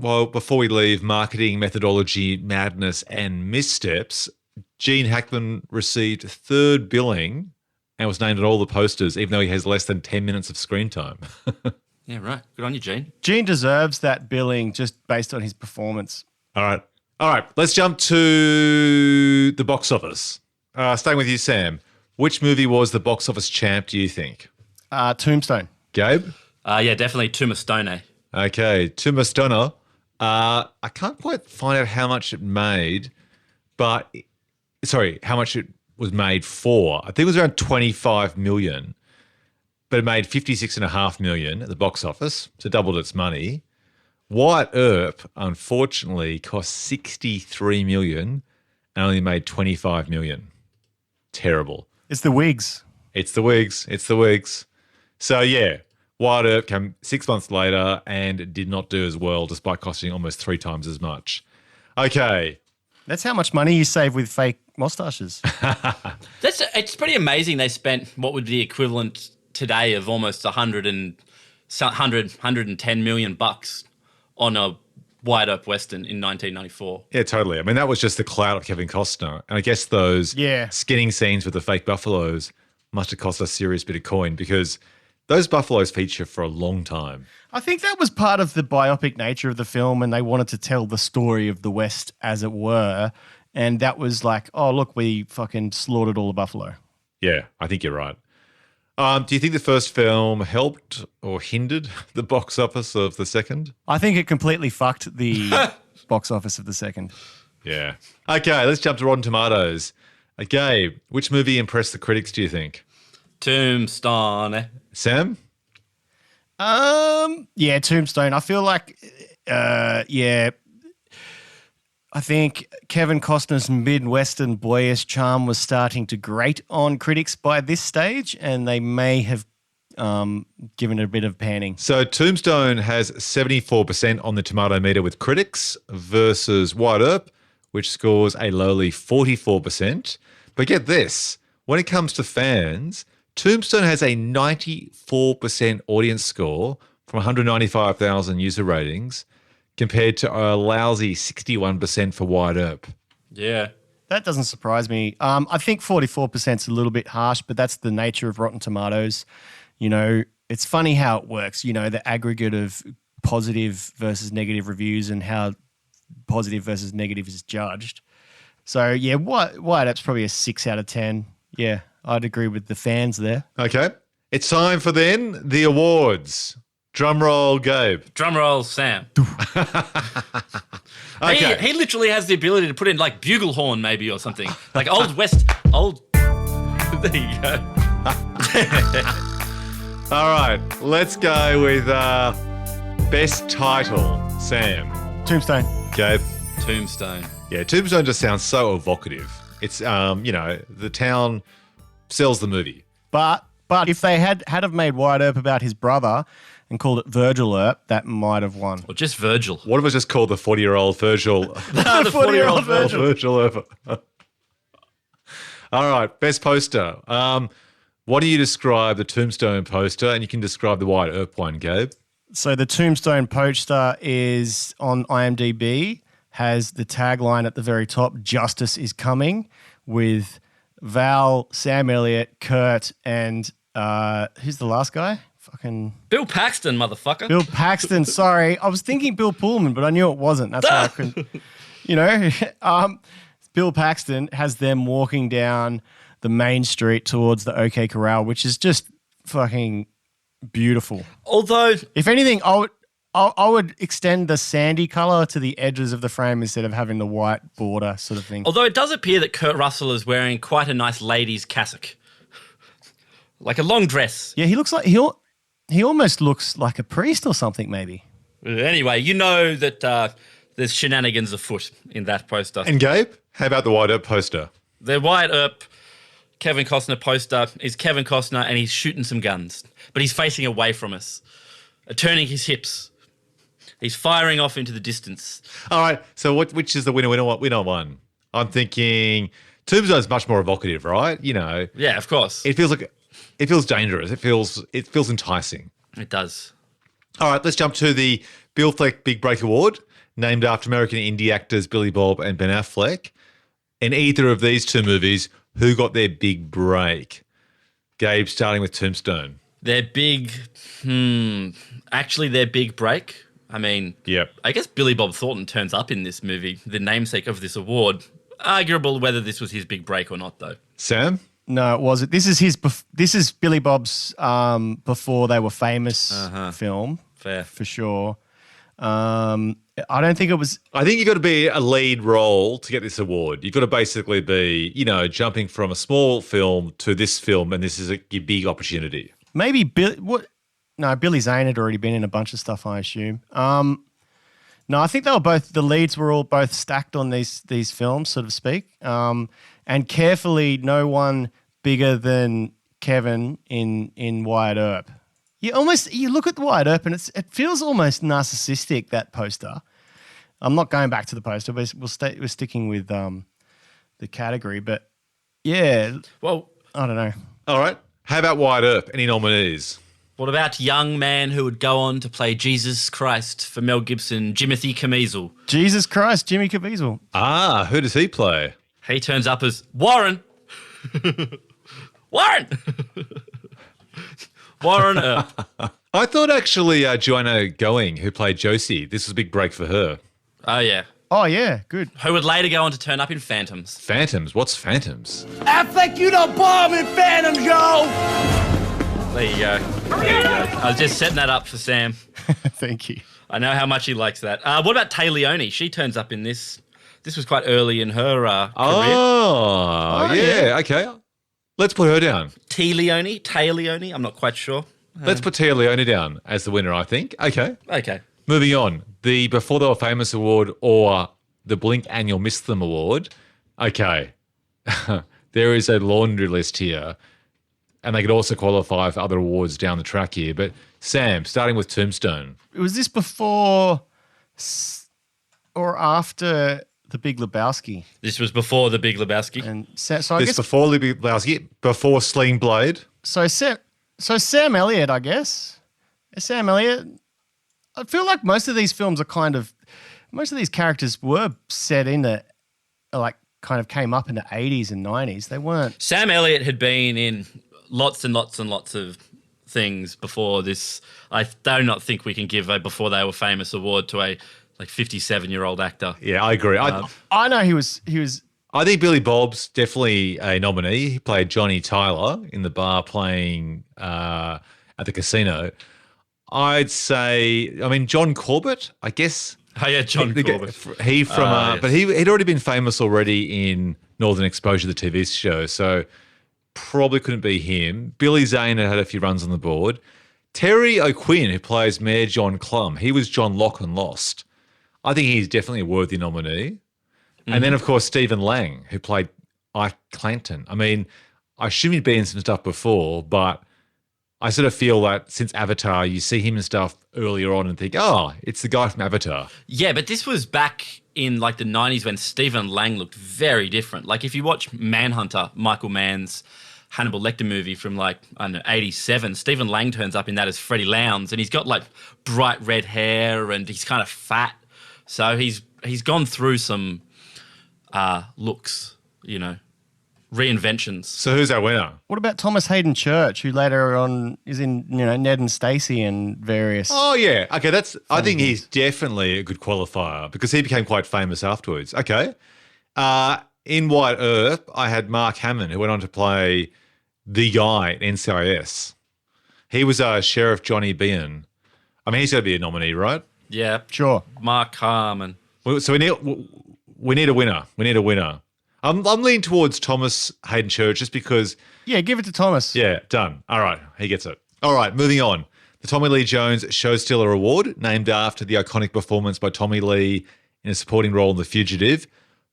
before we leave marketing, methodology, madness, and missteps, Gene Hackman received third billing and was named on all the posters, even though he has less than 10 minutes of screen time. Yeah, right. Good on you, Gene. Gene deserves that billing just based on his performance. All right. Let's jump to the box office. Staying with you, Sam. Which movie was the box office champ, do you think? Tombstone. Gabe? Yeah, definitely Tombstone. Okay, Tombstone. I can't quite find out how much it made, how much it was made for. I think it was around 25 million, but it made 56.5 million at the box office, so doubled its money. Wyatt Earp, unfortunately, cost 63 million and only made 25 million. Terrible. It's the wigs. It's the wigs. So, yeah, Wyatt Earp came 6 months later and did not do as well, despite costing almost 3 times as much. Okay, That's how much money you save with fake mustaches. It's pretty amazing they spent what would be the equivalent today of almost 110 million bucks on a Wyatt Earp Western in 1994. Yeah, totally. I mean, that was just the clout of Kevin Costner. And I guess those skinning scenes with the fake buffaloes must have cost a serious bit of coin because those buffaloes feature for a long time. I think that was part of the biopic nature of the film, and they wanted to tell the story of the West, as it were. And that was like, oh, look, we fucking slaughtered all the buffalo. Yeah, I think you're right. Do you think the first film helped or hindered the box office of the second? I think it completely fucked the box office of the second. Yeah. Okay, let's jump to Rotten Tomatoes. Gabe, which movie impressed the critics, do you think? Tombstone. Sam? Yeah, Tombstone. I feel like, I think Kevin Costner's Midwestern boyish charm was starting to grate on critics by this stage, and they may have given it a bit of panning. So Tombstone has 74% on the tomato meter with critics versus Wyatt Earp, which scores a lowly 44%. But get this, when it comes to fans, Tombstone has a 94% audience score from 195,000 user ratings compared to a lousy 61% for Wyatt Earp. Yeah. That doesn't surprise me. I think 44% is a little bit harsh, but that's the nature of Rotten Tomatoes. You know, it's funny how it works, you know, the aggregate of positive versus negative reviews and how positive versus negative is judged. So, yeah, Wyatt Earp's probably a 6 out of 10. Yeah, I'd agree with the fans there. Okay. It's time for then the awards. Drum roll, Gabe. Drum roll, Sam. Okay. He literally has the ability to put in like bugle horn maybe or something. Like old. There you go. All right, let's go with best title, Sam. Tombstone. Gabe. Tombstone. Yeah, Tombstone just sounds so evocative. It's, the town sells the movie. But if they had have made Wyatt Earp about his brother and called it Virgil Earp, that might have won. Or just Virgil. What if it was just called the 40-year-old Virgil? The 40-year-old Virgil. Virgil Earp. All right, best poster. Why don't you describe the Tombstone poster and you can describe the Wyatt Earp one, Gabe? So the Tombstone poster is on IMDb, has the tagline at the very top, "Justice is coming," with Val, Sam Elliott, Kurt, and who's the last guy? Fucking Bill Paxton, motherfucker. Bill Paxton. Sorry, I was thinking Bill Pullman, but I knew it wasn't. That's why I couldn't. Bill Paxton has them walking down the main street towards the OK Corral, which is just fucking beautiful. Although, If anything, I would extend the sandy color to the edges of the frame instead of having the white border sort of thing. it does appear that Kurt Russell is wearing quite a nice lady's cassock. Like a long dress. Yeah, he looks like he almost looks like a priest or something, maybe. Anyway, you know that there's shenanigans afoot in that poster. And Gabe, how about the Wyatt Earp poster? The Wyatt Earp Kevin Costner poster is Kevin Costner and he's shooting some guns, but he's facing away from us, turning his hips. He's firing off into the distance. All right, so which is the winner one? I'm thinking Tombstone's much more evocative, right? You know. Yeah, of course. It feels dangerous. It feels enticing. It does. All right, let's jump to the Bill Fleck Big Break Award, named after American indie actors Billy Bob and Ben Affleck. In either of these two movies, who got their big break? Gabe, starting with Tombstone. Their big break. I mean, Yep. I guess Billy Bob Thornton turns up in this movie, the namesake of this award. Arguable whether this was his big break or not, though. Sam? No, it wasn't. This is Billy Bob's before they were famous film. Fair. For sure. I don't think it was. I think you've got to be a lead role to get this award. You've got to basically be, jumping from a small film to this film, and this is a big opportunity. Maybe Billy Zane had already been in a bunch of stuff, I assume. No, I think the leads were all both stacked on these films, so to speak. And carefully, no one bigger than Kevin in Wyatt Earp. You look at Wyatt Earp and it feels almost narcissistic, that poster. I'm not going back to the poster. We're sticking with the category, but yeah, Well, I don't know. All right. How about Wyatt Earp? Any nominees? what about young man who would go on to play Jesus Christ for Mel Gibson, Jimothy Caviezel? Jesus Christ, Jimmy Caviezel. Ah, who does he play? He turns up as Warren. Warren! Warren Earp. I thought actually Joanna Going, who played Josie, this was a big break for her. Oh, yeah. Oh yeah, good. Who would later go on to turn up in Phantoms. Phantoms? What's Phantoms? Affleck, you don't bomb in Phantom, Joe! There you go. There you go. I was just setting that up for Sam. Thank you. I know how much he likes that. What about Tay Leone? She turns up in this. This was quite early in her career. Oh, yeah. Okay. Let's put her down. Tay Leone? I'm not quite sure. Let's put Tia Leone down as the winner, I think. Okay. Okay. Moving on. The Before They Were Famous Award or the Blink and You'll Miss Them Award. Okay. There is a laundry list here. And they could also qualify for other awards down the track here. But Sam, starting with Tombstone. Was this before or after The Big Lebowski? This was before The Big Lebowski. And so I This guess before Libby Lebowski, before Sling Blade. so Sam Elliott, I guess. Sam Elliott. I feel like most of these films are most of these characters were set in kind of came up in the 80s and 90s. They weren't. Sam Elliott had been in lots and lots and lots of things before this. I do not think we can give a Before They Were Famous award to a 57-year-old actor. Yeah, I agree. I know he was. I think Billy Bob's definitely a nominee. He played Johnny Tyler in the bar playing at the casino. I'd say, John Corbett, I guess. Oh, yeah, John Corbett. He from, Yes. but he'd already been famous already in Northern Exposure, the TV show, so probably couldn't be him. Billy Zane had a few runs on the board. Terry O'Quinn, who plays Mayor John Clum, he was John Locke in Lost. I think he's definitely a worthy nominee. And then, of course, Stephen Lang, who played Ike Clanton. I assume he'd been in some stuff before, but I sort of feel that since Avatar, you see him and stuff earlier on and think, oh, it's the guy from Avatar. Yeah, but this was back in the 90s when Stephen Lang looked very different. Like if you watch Manhunter, Michael Mann's Hannibal Lecter movie from 87, Stephen Lang turns up in that as Freddie Lowndes, and he's got bright red hair and he's kind of fat. So he's gone through some looks, reinventions. So who's our winner? What about Thomas Hayden Church, who later on is in Ned and Stacey and various? Oh, yeah. Okay, I think he's definitely a good qualifier because he became quite famous afterwards. Okay. In Wyatt Earp, I had Mark Hamill, who went on to play the guy in NCIS. He was Sheriff Johnny Bean. He's got to be a nominee, right? Yeah, Sure. Mark Harmon. So we need a winner. We need a winner. I'm leaning towards Thomas Hayden Church just because. Yeah, give it to Thomas. Yeah, done. All right, he gets it. All right, moving on. The Tommy Lee Jones Show Stealer Award, named after the iconic performance by Tommy Lee in a supporting role in The Fugitive.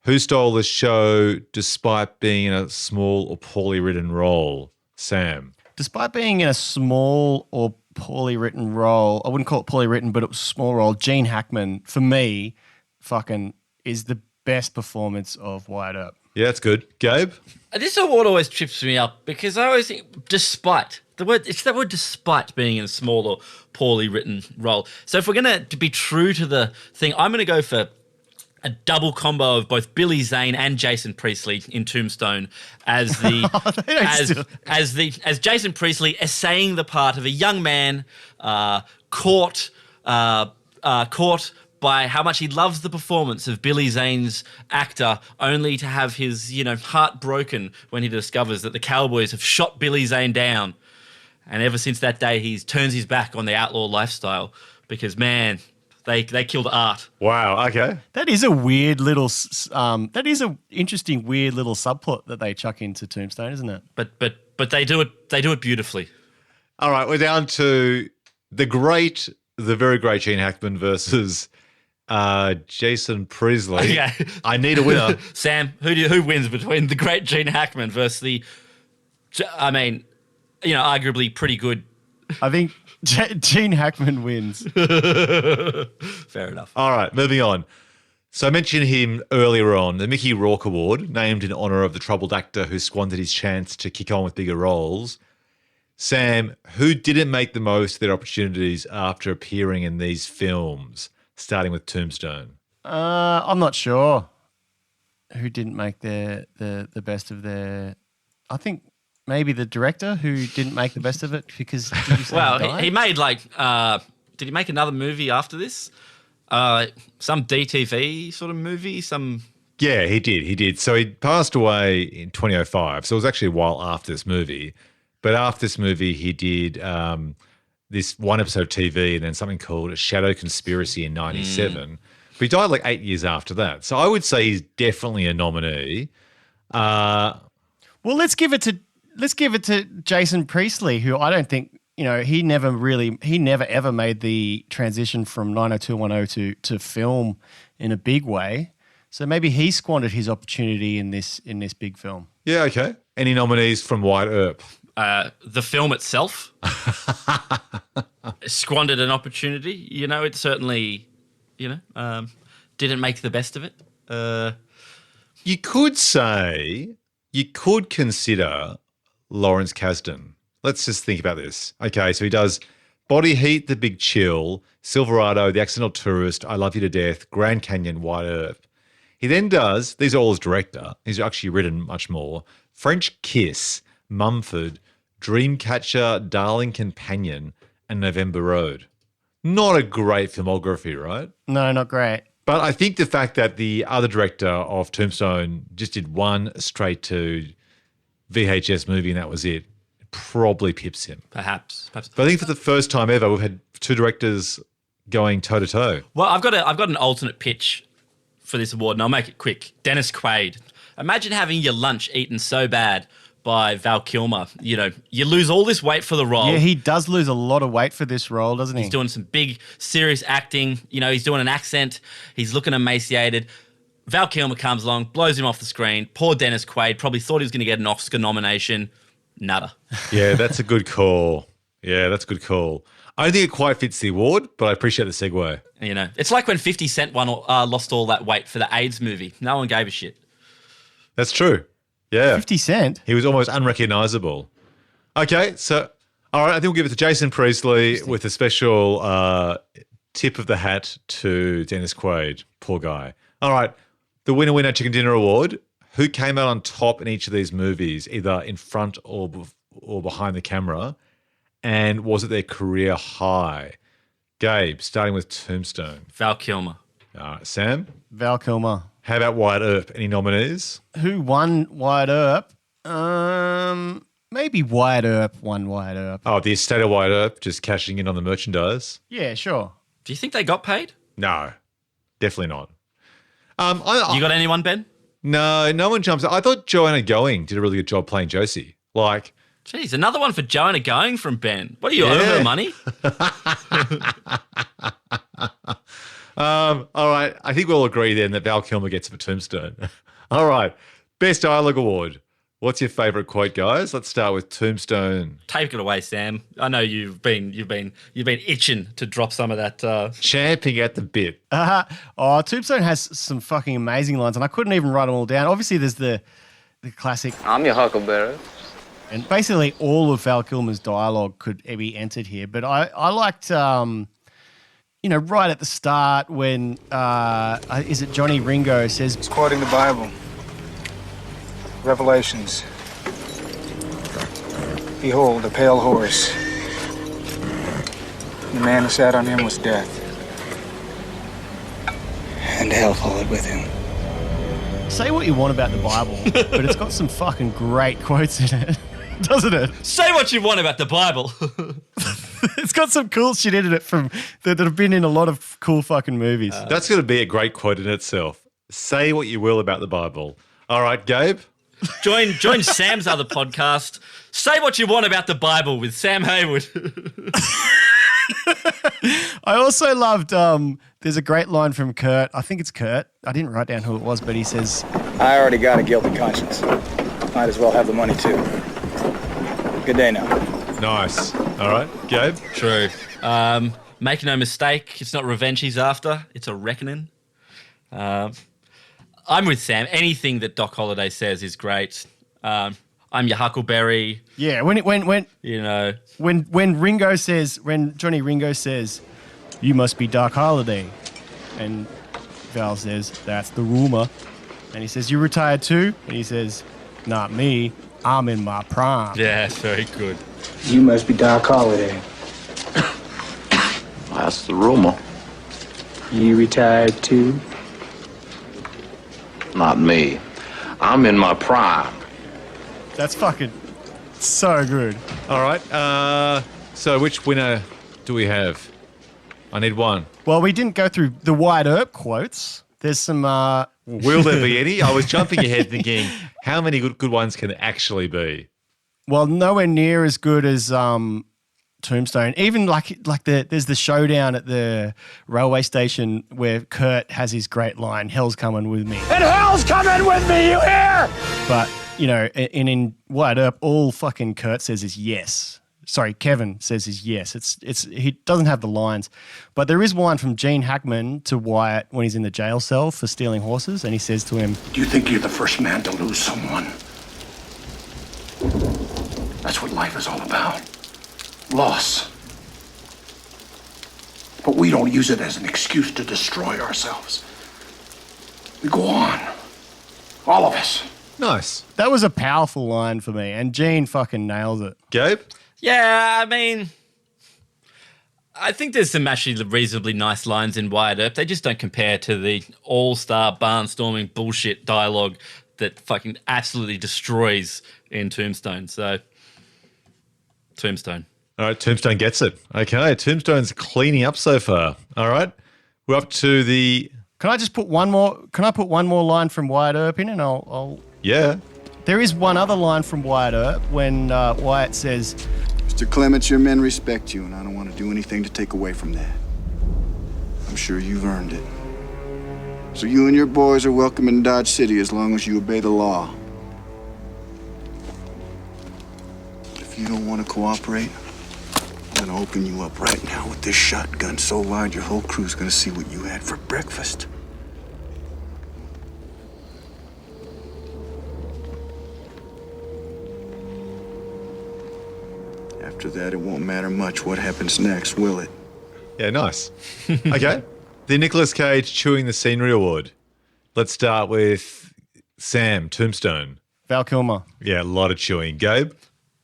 Who stole the show despite being in a small or poorly written role? Sam. Despite being in a small or poorly written role, I wouldn't call it poorly written, but it was a small role. Gene Hackman, for me, is the best performance of Wyatt Earp. Yeah, that's good. Gabe? This award always trips me up because I always think despite. It's that word despite being in a small or poorly written role. So if we're going to be true to the thing, I'm going to go for a double combo of both Billy Zane and Jason Priestley in Tombstone as as Jason Priestley essaying the part of a young man caught by how much he loves the performance of Billy Zane's actor, only to have his heart broken when he discovers that the Cowboys have shot Billy Zane down. And ever since that day, he turns his back on the outlaw lifestyle because, man, they killed art. Wow, okay. That is a weird little. That is an interesting, weird little subplot that they chuck into Tombstone, isn't it? But they do it. They do it beautifully. All right, we're down to the very great Gene Hackman versus Jason Priestley. Okay. I need a winner. Sam, who wins between the great Gene Hackman versus the, arguably pretty good. I think Gene Hackman wins. Fair enough. All right, moving on. So I mentioned him earlier on, the Mickey Rourke Award, named in honour of the troubled actor who squandered his chance to kick on with bigger roles. Sam, who didn't make the most of their opportunities after appearing in these films, starting with Tombstone? I'm not sure who didn't make the best of their. I think maybe the director who didn't make the best of it because did you say Well, he died? he made did he make another movie after this? Some DTV sort of movie, Yeah, he did. So he passed away in 2005. So it was actually a while after this movie. But after this movie, he did this one episode of TV and then something called A Shadow Conspiracy in 97. But he died like 8 years after that. So I would say he's definitely a nominee. Well, let's give it to Jason Priestley, who I don't think he never ever made the transition from 90210 to film in a big way. So maybe he squandered his opportunity in this big film. Yeah, okay. Any nominees from Wyatt Earp? the film itself squandered an opportunity. It certainly, didn't make the best of it. You could consider Lawrence Kasdan. Let's just think about this. Okay, so he does Body Heat, The Big Chill, Silverado, The Accidental Tourist, I Love You to Death, Grand Canyon, Wyatt Earp. He then does, these are all as director, he's actually written much more, French Kiss, Mumford, Dreamcatcher, Darling Companion, and November Road. Not a great filmography, right? No, not great. But I think the fact that the other director of Tombstone just did one straight to VHS movie and that was it, probably pips him. Perhaps. But I think for the first time ever, we've had two directors going toe-to-toe. Well, I've got an alternate pitch for this award, and I'll make it quick. Dennis Quaid. Imagine having your lunch eaten so bad by Val Kilmer. You lose all this weight for the role. Yeah, he does lose a lot of weight for this role, doesn't he? He's doing some big, serious acting. He's doing an accent. He's looking emaciated. Val Kilmer comes along, blows him off the screen. Poor Dennis Quaid probably thought he was going to get an Oscar nomination. Nada. Yeah, that's a good call. I don't think it quite fits the award, but I appreciate the segue. It's like when 50 Cent lost all that weight for the AIDS movie. No one gave a shit. That's true. Yeah. 50 Cent? He was almost unrecognisable. Okay, so, all right, I think we'll give it to Jason Priestley with a special tip of the hat to Dennis Quaid. Poor guy. All right, the winner Chicken Dinner Award. Who came out on top in each of these movies, either in front or behind the camera, and was it their career high? Gabe, starting with Tombstone. Val Kilmer. All right, Sam? Val Kilmer. How about Wyatt Earp? Any nominees? Who won Wyatt Earp? Maybe Wyatt Earp won Wyatt Earp. Oh, the estate of Wyatt Earp just cashing in on the merchandise? Yeah, sure. Do you think they got paid? No, definitely not. You got anyone, Ben? No one jumps. I thought Joanna Going did a really good job playing Josie. Jeez, another one for Joanna Going from Ben. What are you, over her money? All right, I think we'll agree then that Val Kilmer gets it for Tombstone. All right, Best Dialogue Award. What's your favourite quote, guys? Let's start with Tombstone. Take it away, Sam. I know you've been itching to drop some of that. Champing at the bit. Tombstone has some fucking amazing lines, and I couldn't even write them all down. Obviously, there's the classic. I'm your huckleberry. And basically, all of Val Kilmer's dialogue could be entered here. But I liked, right at the start when is it Johnny Ringo says, He's quoting the Bible. Revelations. Behold, a pale horse. The man who sat on him was death. And hell followed with him. say what you want about the Bible, but it's got some fucking great quotes in it, doesn't it? Say what you want about the Bible. It's got some cool shit in it that have been in a lot of cool fucking movies. That's going to be a great quote in itself. Say what you will about the Bible. All right, Gabe? Join Sam's other podcast, Say What You Want About the Bible with Sam Haywood. I also loved, there's a great line from Kurt. I think it's Kurt. I didn't write down who it was, but he says, I already got a guilty conscience. Might as well have the money too. Good day now. Nice. All right, Gabe? True. Make no mistake, it's not revenge he's after, it's a reckoning. I'm with Sam. Anything that Doc Holliday says is great. I'm your Huckleberry. Yeah, when You know, when Johnny Ringo says, "You must be Doc Holliday," and Val says, "That's the rumor," and he says, "You retired too?" and he says, "Not me. I'm in my prime." yeah, it's very good. You must be Doc Holliday. That's the rumor. You retired too? Not me. I'm in my prime. That's fucking so good. All right. So which winner do we have? I need one. Well, we didn't go through the Wyatt Earp quotes. There's some. Will there be any? I was jumping ahead thinking, how many good ones can there actually be? Well, nowhere near as good as Tombstone. Even there's the showdown at the railway station where Kurt has his great line, "Hell's coming with me." And hell's coming with me, you hear? But in Wyatt Earp, all fucking Kurt says is yes. Sorry, Kevin says is yes. It's he doesn't have the lines, but there is one from Gene Hackman to Wyatt when he's in the jail cell for stealing horses, and he says to him, Do you think you're the first man to lose someone? That's what life is all about. Loss. But we don't use it as an excuse to destroy ourselves. We go on. All of us. Nice. "That was a powerful line for me," and Gene fucking nails it. Gabe? Yeah, I mean, I think there's some actually reasonably nice lines in Wyatt Earp. They just don't compare to the all-star barnstorming bullshit dialogue that fucking absolutely destroys in Tombstone. So, Tombstone. All right, Tombstone gets it. Okay, Tombstone's cleaning up so far. All right, we're up to the... Can I just put one more? Can I put one more line from Wyatt Earp in, and I'll Yeah. There is one other line from Wyatt Earp when Wyatt says, Mr. Clements, your men respect you, and I don't want to do anything to take away from that. I'm sure you've earned it. So you and your boys are welcome in Dodge City as long as you obey the law. If you don't want to cooperate, I'm gonna open you up right now with this shotgun so loud your whole crew's gonna see what you had for breakfast. After that, it won't matter much what happens next, will it? Yeah, nice. Okay. The Nicolas Cage Chewing the Scenery Award. Let's start with Sam, Tombstone. Val Kilmer. Yeah, a lot of chewing. Gabe?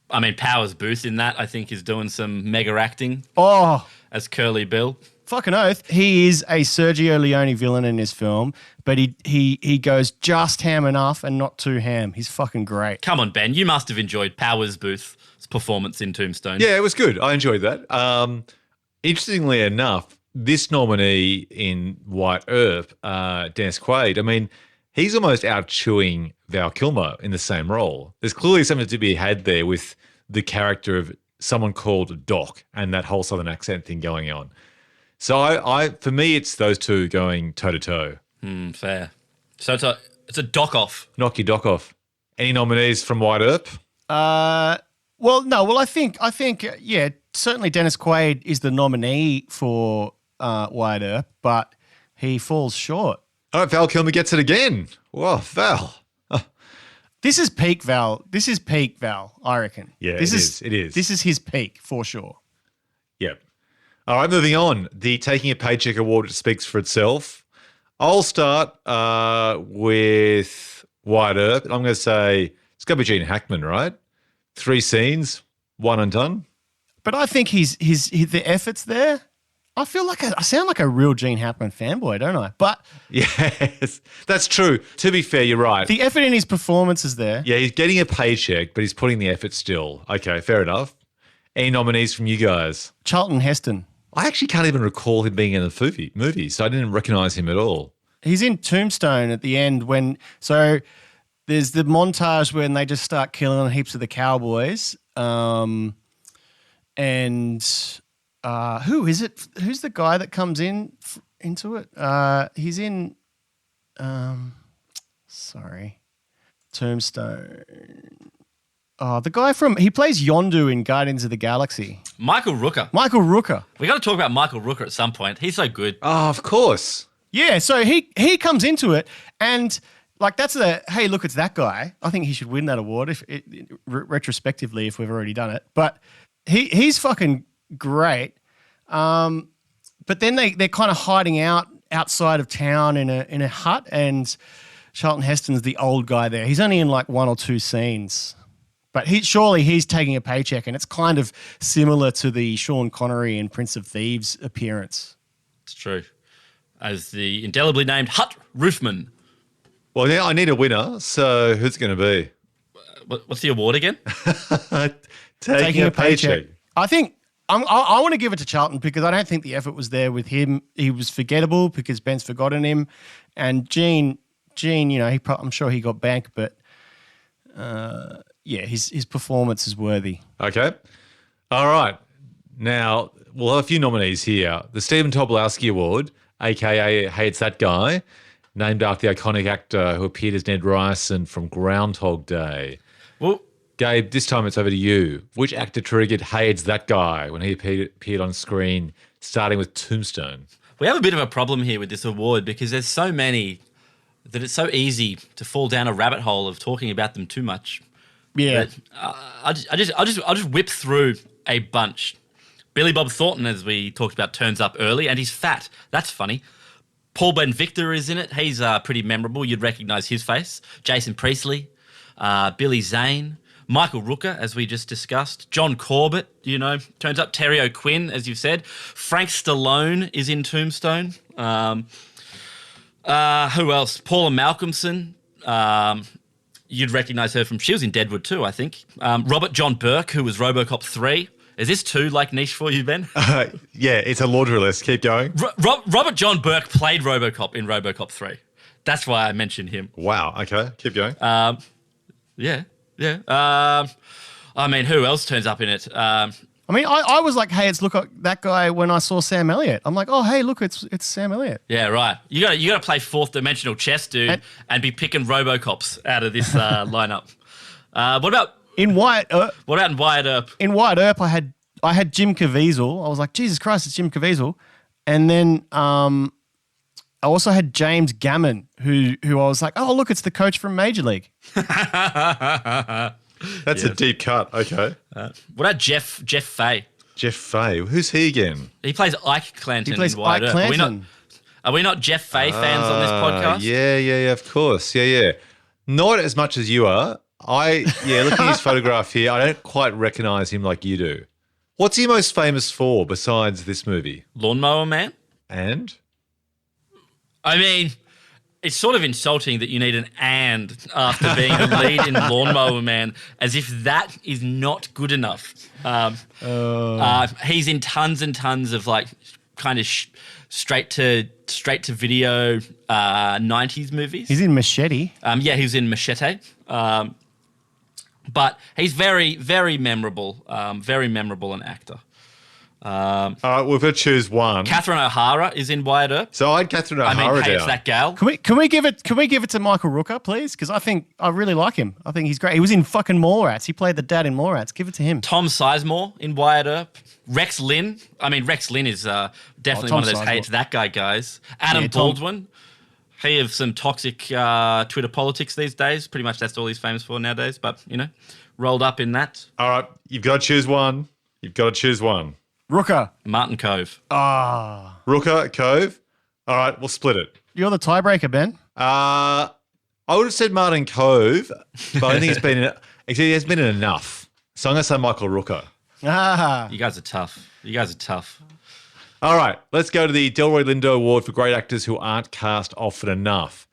I mean, Powers Booth in that, I think, is doing some mega acting Oh, as Curly Bill. fucking oath. He is a Sergio Leone villain in this film, but he goes just ham enough and not too ham. He's fucking great. Come on, Ben, you must have enjoyed Powers Booth's performance in Tombstone. Yeah, it was good. I enjoyed that. Interestingly enough, this nominee in Wyatt Earp, Dennis Quaid, I mean, he's almost out chewing Val Kilmer in the same role. There's clearly something to be had there with the character of someone called Doc and that whole Southern accent thing going on. So I for me, it's those two going toe to toe. Fair. So it's a dock off. Knock your Doc off. Any nominees from Wyatt Earp? I think yeah, certainly Dennis Quaid is the nominee for Wyatt Earp, but he falls short. All right, Val Kilmer gets it again. Whoa, Val. This is peak Val. This is peak Val, I reckon. Yeah, this it is. It is. This is his peak for sure. Yep. All right, moving on. The Taking a Paycheck Award speaks for itself. I'll start with Wyatt Earp. I'm going to say it's going to be Gene Hackman, right? 3 scenes, one and done. But I think the effort's there. I feel like I sound like a real Gene Hackman fanboy, don't I? But Yes, that's true. To be fair, you're right. the effort in his performance is there. Yeah, he's getting a paycheck, but he's putting the effort still. Okay, fair enough. Any nominees from you guys? Charlton Heston. I actually can't even recall him being in the movie, so I didn't recognize him at all. He's in Tombstone at the end so there's the montage when they just start killing heaps of the cowboys. Who is it? Who's the guy that comes into it? He's in Tombstone. Oh, the guy he plays Yondu in Guardians of the Galaxy. Michael Rooker. Michael Rooker. We got to talk about Michael Rooker at some point. He's so good. Oh, of course. Yeah, so he comes into it and like that's hey, look, it's that guy. I think he should win that award retrospectively if we've already done it. But he's fucking great. But then they're kind of hiding outside of town in a hut, and Charlton Heston's the old guy there. He's only in like one or two scenes. But surely he's taking a paycheck, and it's kind of similar to the Sean Connery in Prince of Thieves appearance. It's true. As the indelibly named Hut Roofman. Well, now I need a winner, so who's going to be? What's the award again? Taking a paycheck. I think I want to give it to Charlton because I don't think the effort was there with him. He was forgettable because Ben's forgotten him. And Gene, I'm sure he got bank, but his performance is worthy. Okay. All right. Now, we'll have a few nominees here. The Stephen Tobolowsky Award, a.k.a. Hey, It's That Guy, named after the iconic actor who appeared as Ned Ryerson from Groundhog Day. Well, Gabe, this time it's over to you. Which actor triggered Hey, It's That Guy when he appeared on screen, starting with Tombstone? We have a bit of a problem here with this award because there's so many that it's so easy to fall down a rabbit hole of talking about them too much. Yeah. But, I'll just whip through a bunch. Billy Bob Thornton, as we talked about, turns up early, and he's fat. That's funny. Paul Ben Victor is in it. He's pretty memorable. You'd recognise his face. Jason Priestley, Billy Zane, Michael Rooker, as we just discussed. John Corbett, turns up. Terry O'Quinn, as you've said. Frank Stallone is in Tombstone. Who else? Paula Malcolmson. You'd recognise her she was in Deadwood too, I think. Robert John Burke, who was RoboCop 3. Is this too niche for you, Ben? Yeah, it's a laundry list. Keep going. Robert John Burke played RoboCop in RoboCop 3. That's why I mentioned him. Wow. Okay. Keep going. Yeah. I mean, who else turns up in it? I was like, hey, it's look at that guy when I saw Sam Elliott. I'm like, oh, hey, look, it's Sam Elliott. Yeah, right. You got to play fourth dimensional chess, dude, and be picking RoboCops out of this lineup. What about in Wyatt Earp? What about in Wyatt Earp? In Wyatt Earp, I had Jim Caviezel. I was like, Jesus Christ, it's Jim Caviezel. And then I also had James Gammon, who I was like, oh, look, it's the coach from Major League. That's a deep cut. Okay. What about Jeff Fay? Jeff Fay. Who's he again? He plays Ike Clanton. He plays in Wyatt Ike Earp. Clanton. Are we not Jeff Fay fans on this podcast? Yeah, of course. Yeah. Not as much as you are. Looking at his photograph here, I don't quite recognise him like you do. What's he most famous for besides this movie? Lawnmower Man? And? I mean, it's sort of insulting that you need an "and" after being the lead in Lawnmower Man, as if that is not good enough. He's in tons and tons of kind of straight to video 90s movies. He's in Machete. He was in Machete. But he's very, very memorable. Very memorable an actor. All right, we've got to choose one. Catherine O'Hara is in Wyatt Earp. So I had Catherine O'Hara down. It's that gal. Can we give it to Michael Rooker, please? Because I really like him. I think he's great. He was in fucking Mallrats. He played the dad in Mallrats. Give it to him. Tom Sizemore in Wyatt Earp. Rex Lynn. Rex Lynn is definitely one of those Hey, It's That Guy guys. Adam Baldwin. He of some toxic Twitter politics these days. Pretty much that's all he's famous for nowadays. But, rolled up in that. All right, you've got to choose one. Rooker. Martin Cove. Rooker, Cove. All right, we'll split it. You're the tiebreaker, Ben. I would have said Martin Cove, but I think he has been in enough. So I'm going to say Michael Rooker. You guys are tough. All right, let's go to the Delroy Lindo Award for great actors who aren't cast often enough.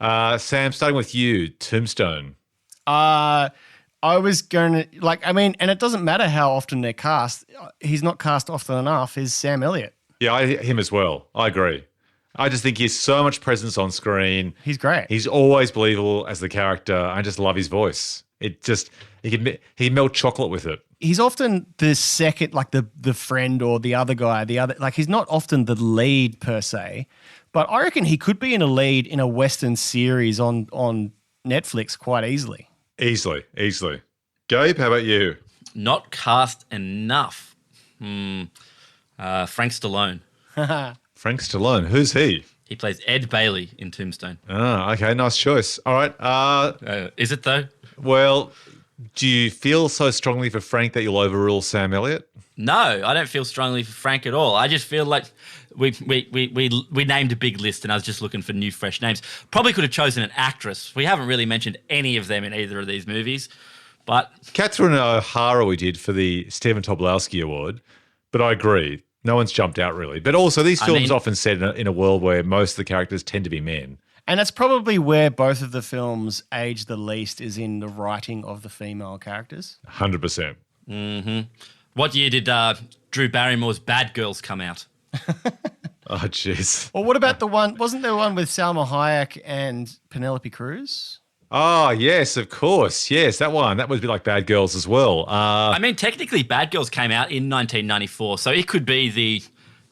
Sam, starting with you, Tombstone. I was going to, and it doesn't matter how often they're cast. He's not cast often enough, is Sam Elliott. Yeah, him as well. I agree. I just think he has so much presence on screen. He's great. He's always believable as the character. I just love his voice. It just, he can melt chocolate with it. He's often the second, the friend or the other guy, he's not often the lead per se, but I reckon he could be in a lead in a Western series on Netflix quite easily. Easily. Gabe, how about you? Not cast enough. Frank Stallone. Frank Stallone. Who's he? He plays Ed Bailey in Tombstone. Ah, okay, nice choice. All right. Is it though? Well, do you feel so strongly for Frank that you'll overrule Sam Elliott? No, I don't feel strongly for Frank at all. I just feel like we named a big list and I was just looking for new, fresh names. Probably could have chosen an actress. We haven't really mentioned any of them in either of these movies. But Catherine O'Hara we did for the Stephen Tobolowsky Award, but I agree. No one's jumped out really. But also these films often set in a world where most of the characters tend to be men. And that's probably where both of the films age the least is in the writing of the female characters. 100%. Mm-hmm. What year did Drew Barrymore's Bad Girls come out? Oh, jeez. Or what about the one, wasn't there one with Salma Hayek and Penelope Cruz? Oh, yes, of course. Yes, that one. That would be like Bad Girls as well. I mean, technically, Bad Girls came out in 1994, so it could be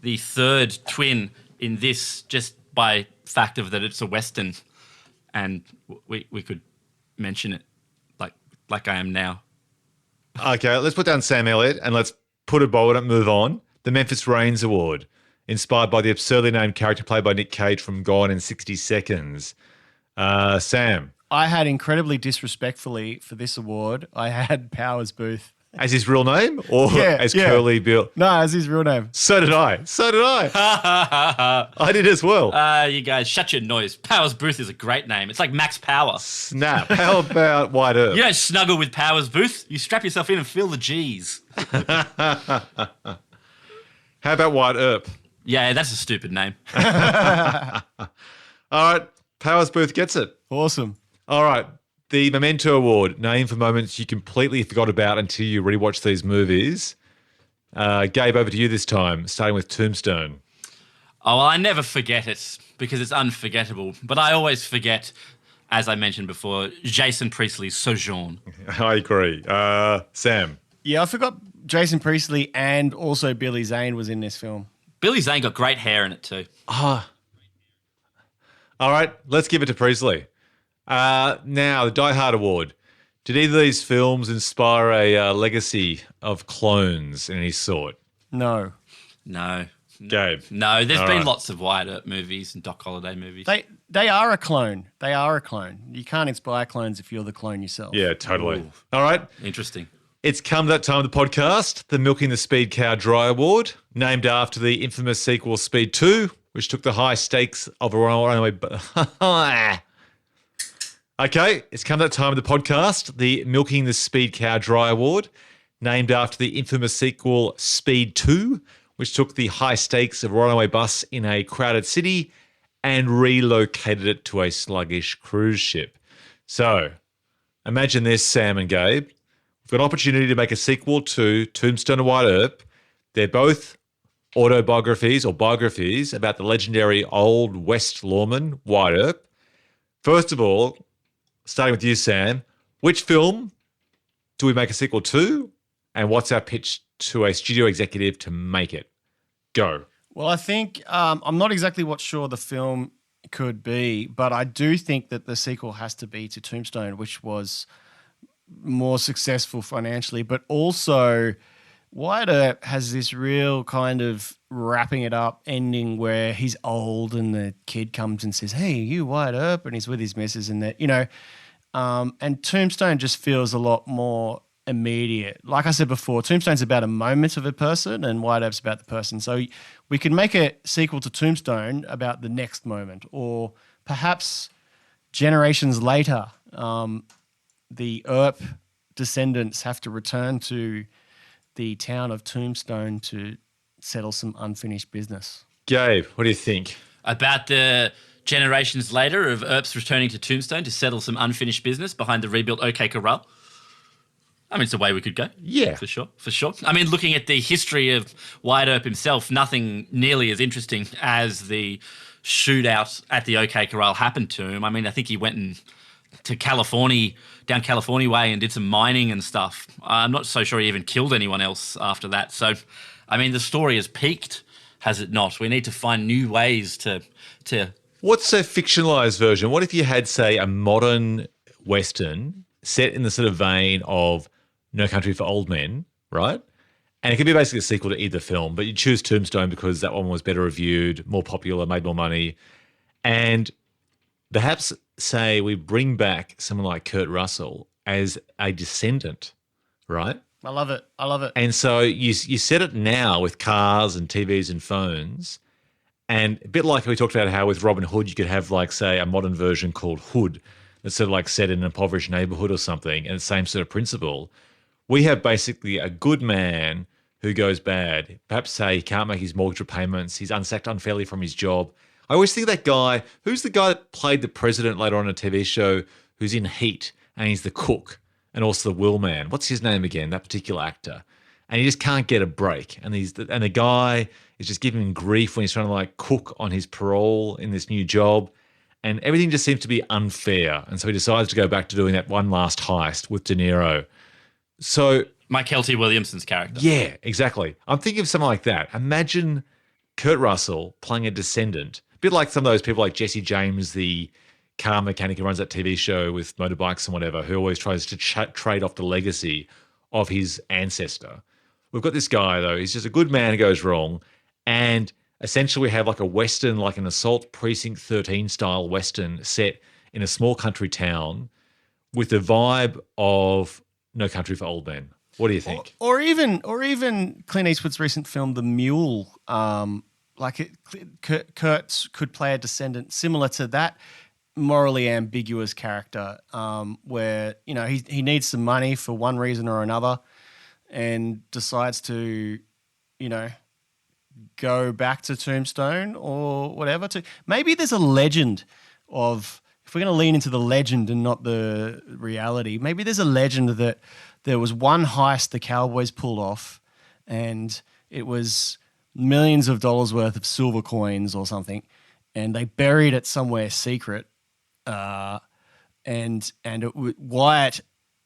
the third twin in this just by fact of that it's a Western, and we could mention it like I am now. Okay, let's put down Sam Elliott and let's put a bow on it and move on. The Memphis Reigns Award, inspired by the absurdly named character played by Nick Cage from Gone in 60 Seconds. Sam. I had incredibly disrespectfully for this award, I had Powers Booth. As his real name or as Curly Bill? No, as his real name. So did I. I did as well. You guys, shut your noise. Powers Booth is a great name. It's like Max Power. Snap. How about Wyatt Earp? You don't snuggle with Powers Booth. You strap yourself in and feel the G's. How about Wyatt Earp? Yeah, that's a stupid name. All right. Powers Booth gets it. Awesome. All right. The Memento Award, named for moments you completely forgot about until you rewatch these movies. Gabe, over to you this time, starting with Tombstone. Oh, well, I never forget it because it's unforgettable. But I always forget, as I mentioned before, Jason Priestley's Sojourn. I agree. Sam? Yeah, I forgot Jason Priestley and also Billy Zane was in this film. Billy Zane got great hair in it too. All right, let's give it to Priestley. Now, the Die Hard Award. Did either of these films inspire a legacy of clones in any sort? No. Gabe? No, there's been lots of Wyatt Earp movies and Doc Holliday movies. They are a clone. They are a clone. You can't inspire clones if you're the clone yourself. Yeah, totally. Ooh. All right. Interesting. It's come that time of the podcast, the Milking the Speed Cow Dry Award, named after the infamous sequel Speed 2, which took the high stakes of a runaway... Okay, it's come that time of the podcast, the Milking the Speed Cow Dry Award, named after the infamous sequel Speed 2, which took the high stakes of a runaway bus in a crowded city and relocated it to a sluggish cruise ship. So, imagine this, Sam and Gabe. We've got an opportunity to make a sequel to Tombstone and Wyatt Earp. They're both autobiographies or biographies about the legendary Old West lawman, Wyatt Earp. First of all, starting with you, Sam, which film do we make a sequel to, and what's our pitch to a studio executive to make it? Go. Well, I think I'm not exactly what sure the film could be, but I do think that the sequel has to be to Tombstone, which was more successful financially, but also Wyatt Earp has this real kind of wrapping it up ending where he's old and the kid comes and says, "Hey, you Wyatt Earp," and he's with his missus and that, and Tombstone just feels a lot more immediate. Like I said before, Tombstone's about a moment of a person and Wyatt Earp's about the person. So we could make a sequel to Tombstone about the next moment, or perhaps generations later, the Earp descendants have to return to the town of Tombstone to settle some unfinished business. Gabe, what do you think? About the generations later of Earp's returning to Tombstone to settle some unfinished business behind the rebuilt OK Corral? I mean, it's a way we could go. Yeah. For sure. I mean, looking at the history of Wyatt Earp himself, nothing nearly as interesting as the shootout at the OK Corral happened to him. I mean, I think he went to California, down California way, and did some mining and stuff. I'm not so sure he even killed anyone else after that. So, I mean, the story has peaked, has it not? We need to find new ways to. What's a fictionalized version? What if you had, say, a modern Western set in the sort of vein of No Country for Old Men, right? And it could be basically a sequel to either film, but you choose Tombstone because that one was better reviewed, more popular, made more money. And perhaps say we bring back someone like Kurt Russell as a descendant, right? I love it. I love it. And so you set it now with cars and TVs and phones. And a bit like we talked about how with Robin Hood, you could have like, say, a modern version called Hood that's sort of like set in an impoverished neighborhood or something, and the same sort of principle. We have basically a good man who goes bad. Perhaps say he can't make his mortgage repayments. He's unsacked unfairly from his job. I always think of that guy. Who's the guy that played the president later on a TV show who's in Heat and he's the cook and also the will man? What's his name again, that particular actor? And he just can't get a break. And the guy is just giving him grief when he's trying to like cook on his parole in this new job. And everything just seems to be unfair. And so he decides to go back to doing that one last heist with De Niro. So Mike Kelty Williamson's character. yeah, exactly. I'm thinking of something like that. Imagine Kurt Russell playing a descendant, a bit like some of those people like Jesse James, the car mechanic who runs that TV show with motorbikes and whatever, who always tries to trade off the legacy of his ancestor. We've got this guy, though. He's just a good man who goes wrong. And essentially we have like a Western, like an Assault Precinct 13 style Western set in a small country town with the vibe of No Country for Old Men. What do you think? Or even Clint Eastwood's recent film, The Mule. Kurt could play a descendant similar to that morally ambiguous character, where he needs some money for one reason or another, and decides to, go back to Tombstone or whatever. Maybe there's a legend of, if we're going to lean into the legend and not the reality, maybe there's a legend that there was one heist the Cowboys pulled off, and it was millions of dollars worth of silver coins or something, and they buried it somewhere secret. Wyatt,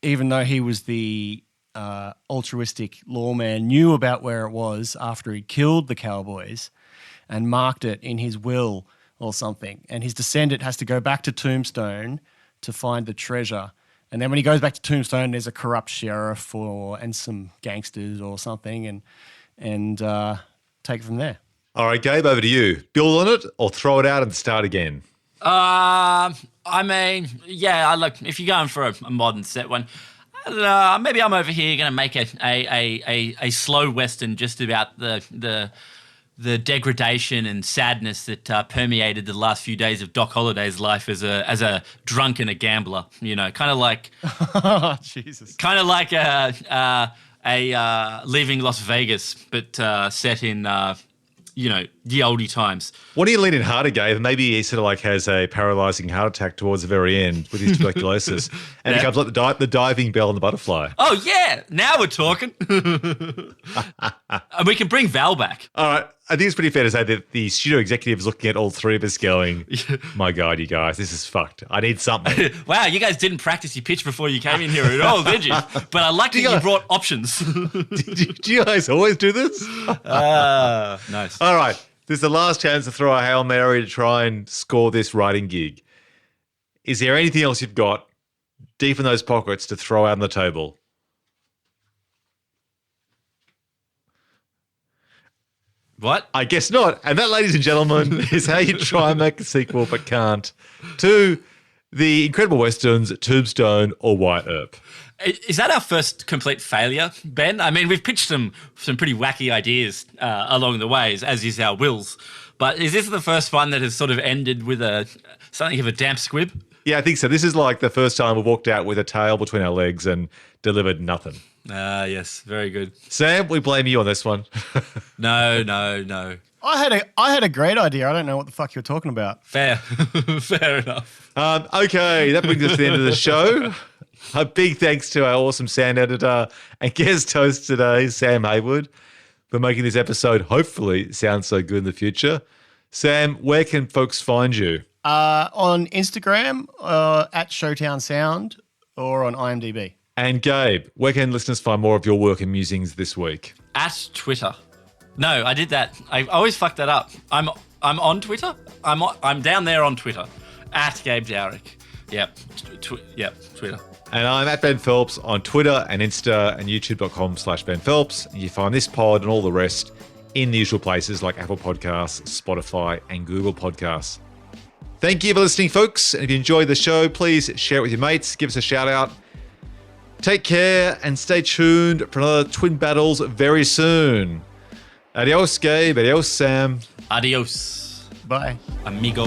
even though he was the altruistic lawman, knew about where it was after he killed the Cowboys and marked it in his will or something. And his descendant has to go back to Tombstone to find the treasure. And then when he goes back to Tombstone, there's a corrupt sheriff and some gangsters or something, and take it from there. All right, Gabe, over to you. Build on it or throw it out and start again? I mean, yeah, look, if you're going for a modern set one, maybe I'm over here going to make a slow Western just about the degradation and sadness that permeated the last few days of Doc Holliday's life as a drunk and a gambler. Kind of like, oh, Jesus, kind of like a Leaving Las Vegas, but set in the oldie times. What are you leaning harder, Gabe? Maybe he sort of like has a paralyzing heart attack towards the very end with his tuberculosis, and it becomes like the diving bell and the butterfly. Oh yeah, now we're talking. And we can bring Val back. All right, I think it's pretty fair to say that the studio executive is looking at all three of us going, my God, you guys, this is fucked. I need something. Wow, you guys didn't practice your pitch before you came in here at all, did you? But I like that you brought options. Do you guys always do this? Nice. All right, this is the last chance to throw a Hail Mary to try and score this writing gig. Is there anything else you've got deep in those pockets to throw out on the table? What? I guess not. And that, ladies and gentlemen, is how you try and make a sequel but can't to the Incredible Westerns, Tombstone or Wyatt Earp. Is that our first complete failure, Ben? I mean, we've pitched some pretty wacky ideas along the ways, as is our wills. But is this the first one that has sort of ended with something of a damp squib? Yeah, I think so. This is like the first time we've walked out with a tail between our legs and delivered nothing. Yes, very good. Sam, we blame you on this one. No. I had a great idea. I don't know what the fuck you're talking about. Fair. Fair enough. Okay, that brings us to the end of the show. A big thanks to our awesome sound editor and guest host today, Sam Haywood, for making this episode hopefully sound so good in the future. Sam, where can folks find you? On Instagram, at Showtown Sound, or on IMDb. And Gabe, where can listeners find more of your work and musings this week? At Twitter. No, I did that. I always fuck that up. I'm on Twitter. I'm down there on Twitter. At Gabe Dowrick. Yep. Twitter. And I'm at Ben Phelps on Twitter and Insta and YouTube.com/Ben Phelps. And you find this pod and all the rest in the usual places like Apple Podcasts, Spotify, and Google Podcasts. Thank you for listening, folks. And if you enjoyed the show, please share it with your mates. Give us a shout out. Take care and stay tuned for another Twin Battles very soon. Adios, Gabe. Adios, Sam. Adios, Bye. amigo.